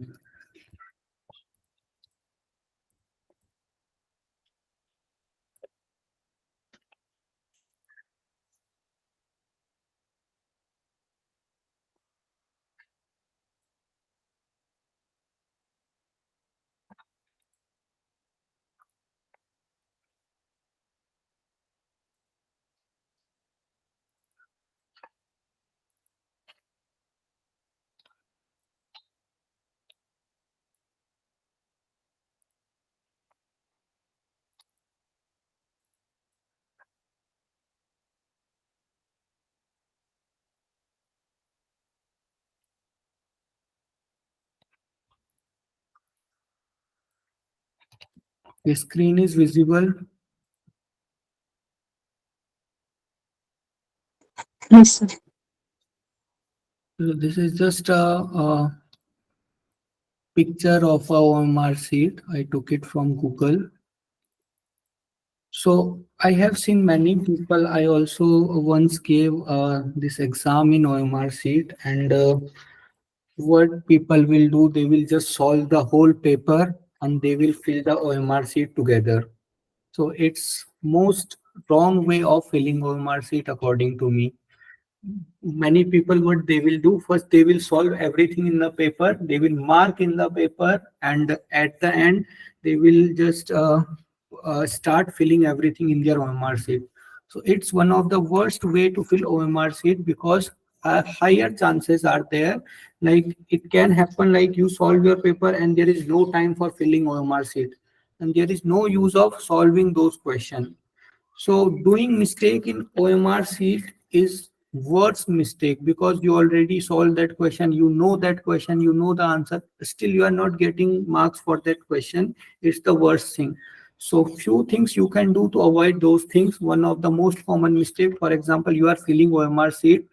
The screen is visible. Yes, sir. So this is just a picture of a OMR sheet. I took it from Google. So I have seen many people. I also once gave this exam in OMR sheet, and what people will do, they will just solve the whole paper and they will fill the OMR sheet together. So it's most wrong way of filling OMR sheet according to me. Many people, what they will do, first they will solve everything in the paper, they will mark in the paper, and at the end they will just start filling everything in their OMR sheet. So it's one of the worst way to fill OMR sheet, because higher chances are there, like it can happen like you solve your paper and there is no time for filling OMR sheet, and there is no use of solving those questions. So doing mistake in OMR sheet is worst mistake, because you already solved that question, you know that question, you know the answer, still you are not getting marks for that question. It's the worst thing. So few things you can do to avoid those things. One of the most common mistake, for example, you are filling OMR sheet.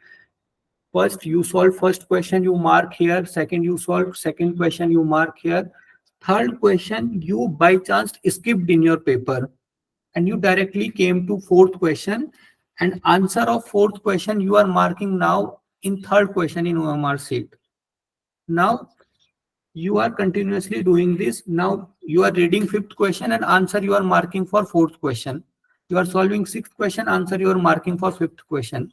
First, you solve first question, you mark here. Second, you solve second question, you mark here. Third question, you by chance skipped in your paper and you directly came to fourth question, and answer of fourth question you are marking now in third question in OMR sheet. Now you are continuously doing this. Now you are reading fifth question and answer you are marking for fourth question. You are solving sixth question, answer you are marking for fifth question,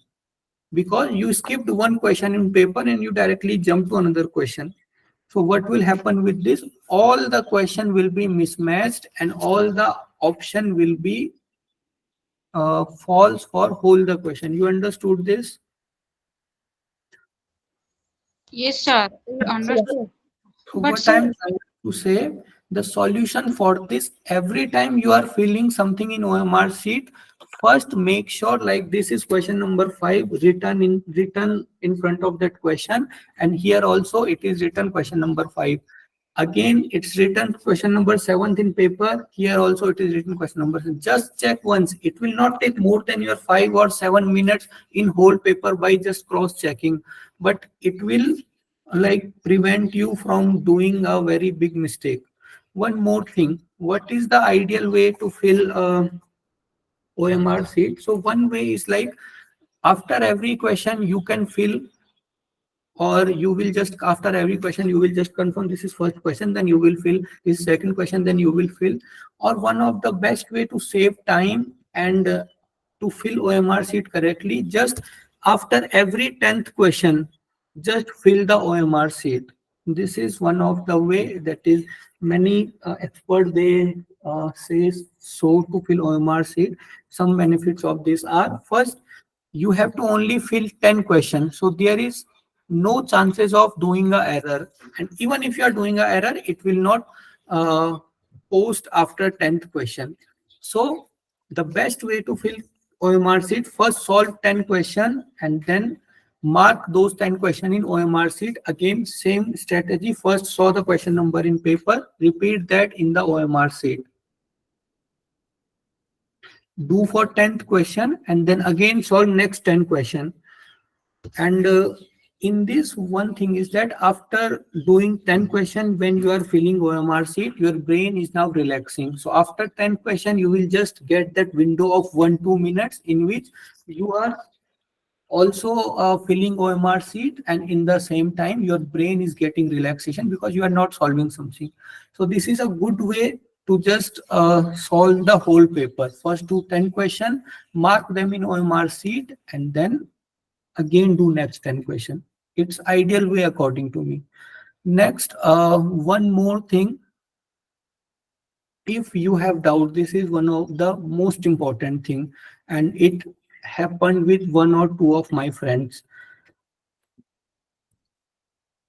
because you skipped one question in paper and you directly jump to another question. So what will happen with this? All the question will be mismatched and all the option will be false for whole the question. You understood this? Yes, sir. We understood. So But what sir, I'm trying to say, the solution for this, every time you are filling something in OMR sheet, first make sure like this is question number 5 written in front of that question, and here also it is written question number 5. Again, it's written question number 7 in paper. Here also it is written question number 7. Just check once. It will not take more than your 5 or 7 minutes in whole paper by just cross checking, but it will like prevent you from doing a very big mistake. One more thing, what is the ideal way to fill OMR sheet? So one way is like after every question you can fill, or you will just after every question you will just confirm this is first question, then you will fill this second question, then you will fill. Or one of the best way to save time and to fill OMR sheet correctly, just after every 10th question just fill the OMR sheet. This is one of the way that is many experts they say so to fill OMR sheet. Some benefits of this are, first, you have to only fill 10 questions, so there is no chances of doing a error, and even if you are doing a error it will not post after 10th question. So the best way to fill OMR sheet, first solve 10 question and then mark those 10 question in OMR sheet. Again same strategy, first saw the question number in paper, repeat that in the OMR sheet. do for 10th question, and then again solve next 10 question. And in this, one thing is that after doing 10 question, when you are filling OMR sheet, your brain is now relaxing. So after 10 question, you will just get that window of 1-2 minutes in which you are also filling OMR sheet, and in the same time your brain is getting relaxation because you are not solving something. So this is a good way to just solve the whole paper. First do 10 question, mark them in OMR sheet, and then again do next 10 question. It's ideal way according to me. Next, one more thing. If you have doubt, this is one of the most important thing, and it happened with 1 or 2 of my friends.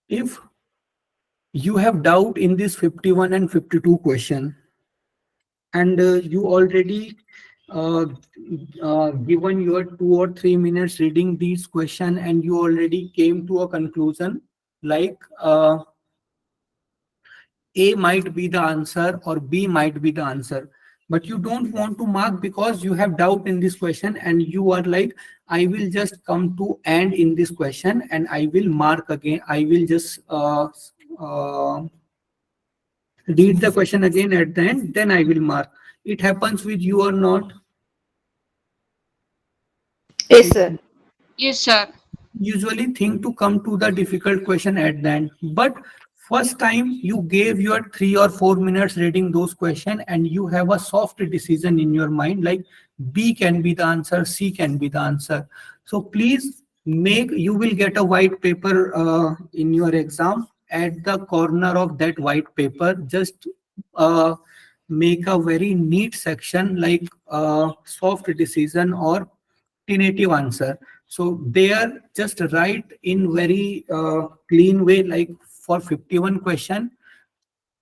If you have doubt in this 51 and 52 question, and you already given your 2 or 3 minutes reading these question, and you already came to a conclusion like A might be the answer or B might be the answer, but you don't want to mark because you have doubt in this question, and you are like, I will just come to end in this question and I will mark again. I will just read the question again at the end, then I will mark. It happens with you or not? Yes, sir. Yes, sir. Usually think to come to the difficult question at the end, but first time you gave your 3 or 4 minutes reading those questions, and you have a soft decision in your mind like B can be the answer, C can be the answer. So please make, you will get a white paper in your exam. At the corner of that white paper, just uh, make a very neat section like soft decision or tentative answer. So there, just write in very clean way, like for 51 question,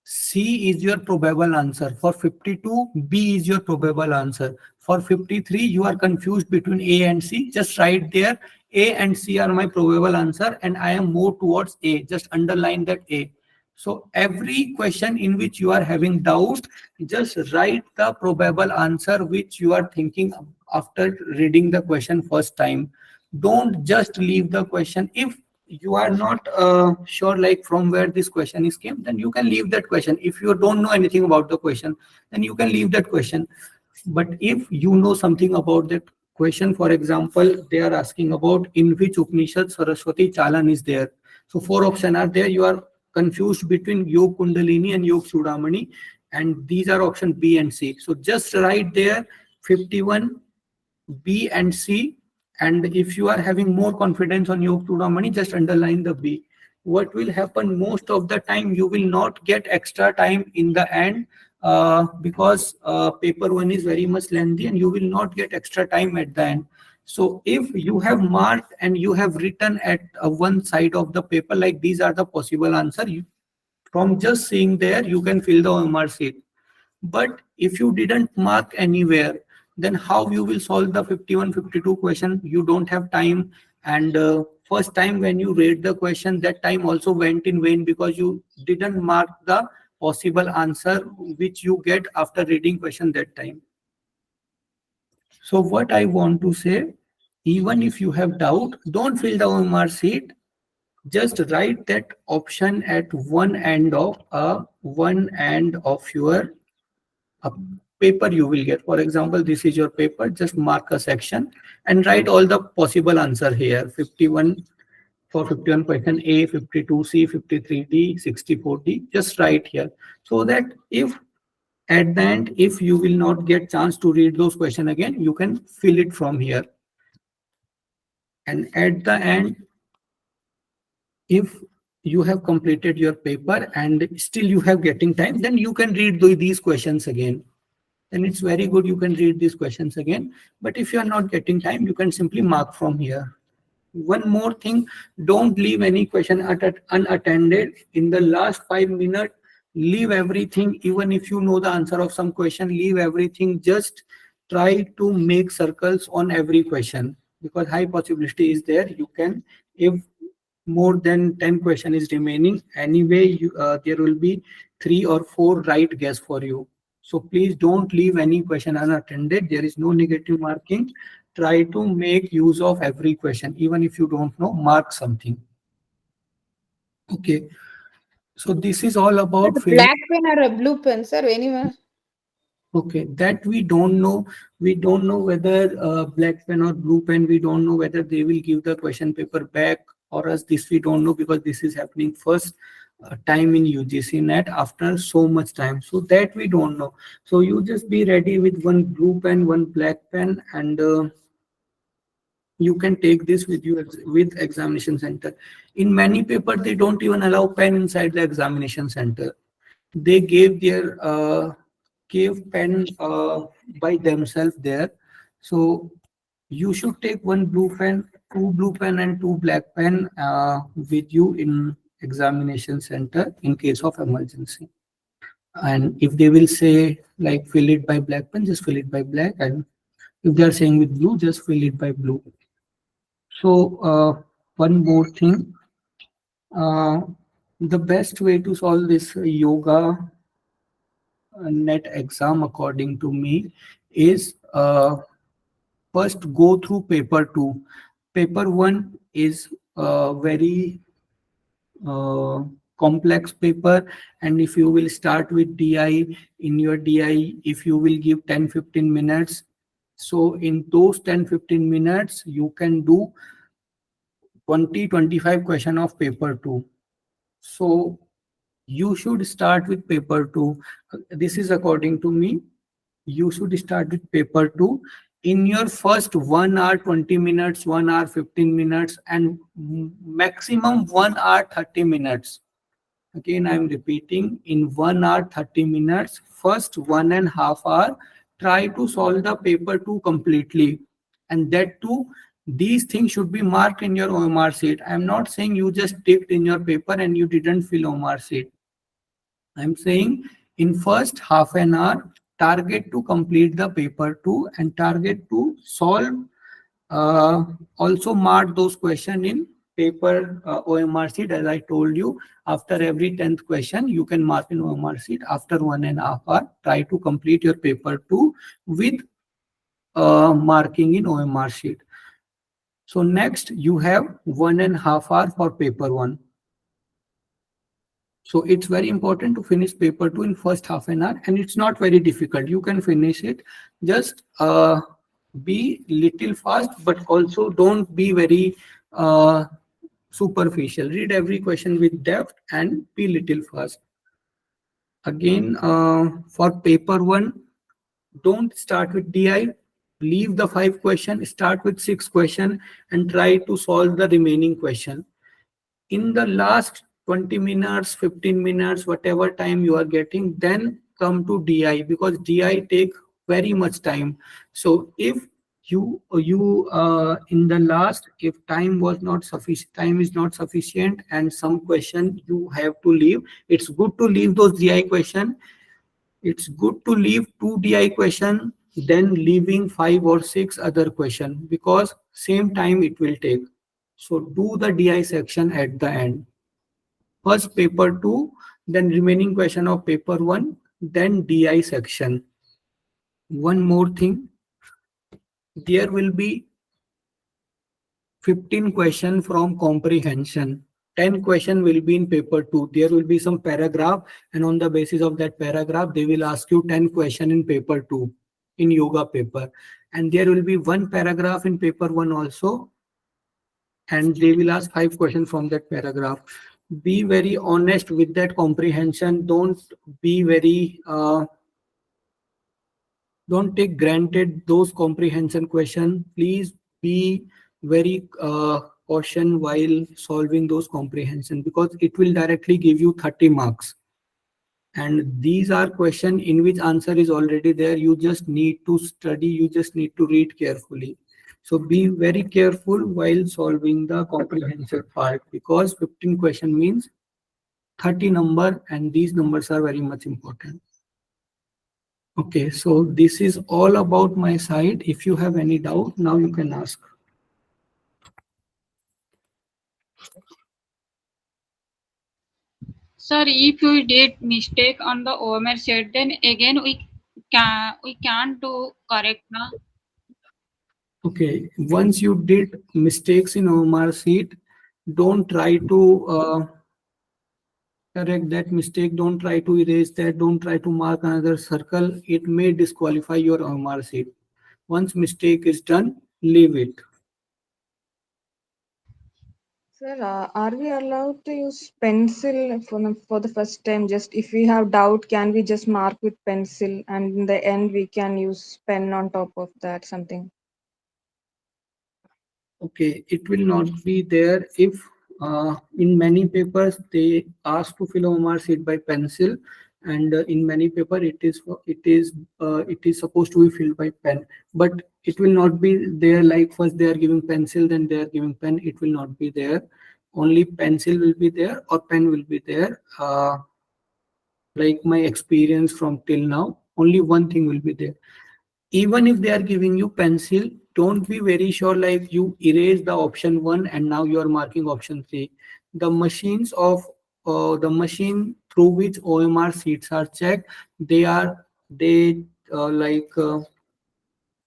C is your probable answer. For 52, B is your probable answer. For 53, you are confused between A and C. Just write there, A and C are my probable answer, and I am more towards A. Just underline that A. So every question in which you are having doubt, just write the probable answer which you are thinking after reading the question first time. Don't just leave the question. If you are not sure like from where this question is came, then you can leave that question. If you don't know anything about the question, then you can leave that question. But if you know something about that question, for example, they are asking about in which Upanishad Saraswati Chalan is there. So 4 options are there. You are confused between Yog Kundalini and Yog Chudamani, and these are option B and C. So just write there 51, B and C, and if you are having more confidence on Yog Chudamani, just underline the B. What will happen most of the time, you will not get extra time in the end because paper 1 is very much lengthy, and you will not get extra time at the end. So if you have marked and you have written at one side of the paper like these are the possible answer, from just seeing there you can fill the OMR sheet. But if you didn't mark anywhere, then how you will solve the 51, 52 question? You don't have time. And first time when you read the question, that time also went in vain because you didn't mark the possible answer which you get after reading question that time. So what I want to say, even if you have doubt, don't fill the OMR sheet. Just write that option at one end of your a paper you will get. For example, this is your paper. Just mark a section and write all the possible answer here. 51 for 51 question A, 52C, 53D, 64D. Just write here so that if at the end, if you will not get chance to read those question again, you can fill it from here. And at the end, if you have completed your paper and still you have getting time, then you can read these questions again. Then it's very good, you can read these questions again. But if you are not getting time, you can simply mark from here. One more thing, don't leave any question unattended. In the last 5 minutes, leave everything. Even if you know the answer of some question, leave everything. Just try to make circles on every question, because high possibility is there. You can, if more than 10 question is remaining, anyway, there will be 3 or 4 right guess for you. So please don't leave any question unattended. There is no negative marking. Try to make use of every question. Even if you don't know, mark something. Okay. So this is all about filling. Black pen or a blue pen, sir? Anyone? Okay, that we don't know. We don't know whether black pen or blue pen. We don't know whether they will give the question paper back or us. This we don't know because this is happening first time in UGC NET after so much time. So that we don't know. So you just be ready with one blue pen, one black pen, and you can take this with you with examination center. In many papers, they don't even allow pen inside the examination center. They gave pen by themselves there. So you should take one blue pen, two blue pen, and two black pen with you in examination center in case of emergency. And if they will say like fill it by black pen, just fill it by black. And if they are saying with blue, just fill it by blue. So one more thing, the best way to solve this yoga net exam according to me is first go through paper 2. Paper 1 is very complex paper, and if you will start with DI, in your DI, if you will give 10-15 minutes, so in those 10-15 minutes you can do 20-25 question of paper 2. So you should start with paper 2. This is according to me. You should start with paper 2 in your first 1 hour 20 minutes, 1 hour 15 minutes, and maximum 1 hour 30 minutes. Again, I'm repeating, in 1 hour 30 minutes, first 1.5 hour, try to solve the paper 2 completely. And that too, these things should be marked in your OMR sheet. I'm not saying you just ticked in your paper and you didn't fill OMR sheet. I'm saying in first half an hour, target to complete the paper 2 and target to solve. Also mark those questions in paper OMR sheet. As I told you, after every 10th question, you can mark in OMR sheet. After 1.5 hour, try to complete your paper 2 with marking in OMR sheet. So next, you have 1.5 hour for paper 1. So it's very important to finish paper 2 in first half an hour, and it's not very difficult. You can finish it. Just be little fast, but also don't be very superficial. Read every question with depth and be little fast. Again, for paper 1, don't start with DI. Leave the 5 question, start with 6 question, and try to solve the remaining question. In the last 20 minutes, 15 minutes, whatever time you are getting, then come to DI, because DI take very much time. So if you in the last, if time was not sufficient, time is not sufficient, and some question you have to leave, it's good to leave those DI question. It's good to leave 2 DI question, then leaving 5 or 6 other question, because same time it will take. So do the DI section at the end. First paper 2, then remaining question of paper 1, then DI section. One more thing, there will be 15 question from comprehension. 10 question will be in paper 2. There will be some paragraph, and on the basis of that paragraph, they will ask you 10 question in paper 2, in yoga paper. And there will be 1 paragraph in paper 1 also, and they will ask 5 questions from that paragraph. Be very honest with that comprehension. Don't be very don't take granted those comprehension question. Please be very caution while solving those comprehension, because it will directly give you 30 marks. And these are questions in which answer is already there. You just need to study, you just need to read carefully. So be very careful while solving the comprehension part, because 15 question means 30 number, and these numbers are very much important. Okay, so this is all about my side. If you have any doubt, now you can ask. Sir, if you did mistake on the OMR sheet, then again we can't do correct now. Okay, once you did mistakes in OMR sheet, don't try to correct that mistake. Don't try to erase that. Don't try to mark another circle. It may disqualify your OMR sheet. Once mistake is done, leave it. Sir, are we allowed to use pencil for the first time? Just if we have doubt, can we just mark with pencil, and in the end we can use pen on top of that something? Okay, it will not be there if in many papers they ask to fill OMR sheet by pencil, and in many paper it is supposed to be filled by pen. But it will not be there like first they are giving pencil, then they are giving pen. It will not be there. Only pencil will be there or pen will be there. Like my experience from till now, only one thing will be there. Even if they are giving you pencil, don't be very sure like you erase the option 1 and now you are marking option 3. The machine through which OMR sheets are checked, they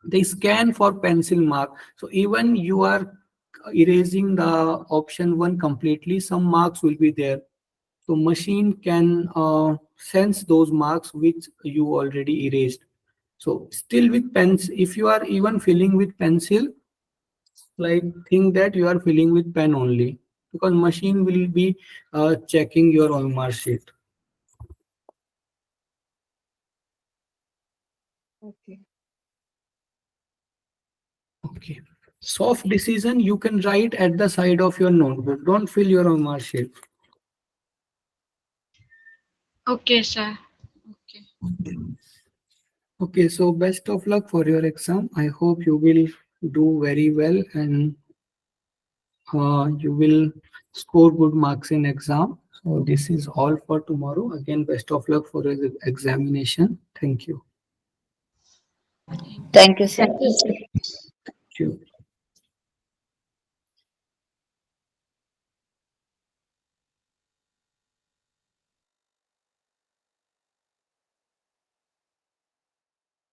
they scan for pencil mark. So even you are erasing the option 1 completely, some marks will be there. So machine can sense those marks which you already erased. So still with pens, if you are even filling with pencil, like think that you are filling with pen only, because machine will be checking your OMR sheet. Okay. Okay. Soft decision you can write at the side of your notebook. Don't fill your OMR sheet. Okay, sir. Okay. Okay, so best of luck for your exam. I hope you will do very well and you will score good marks in exam. So this is all for tomorrow. Again, best of luck for your examination. Thank you. Thank you, sir.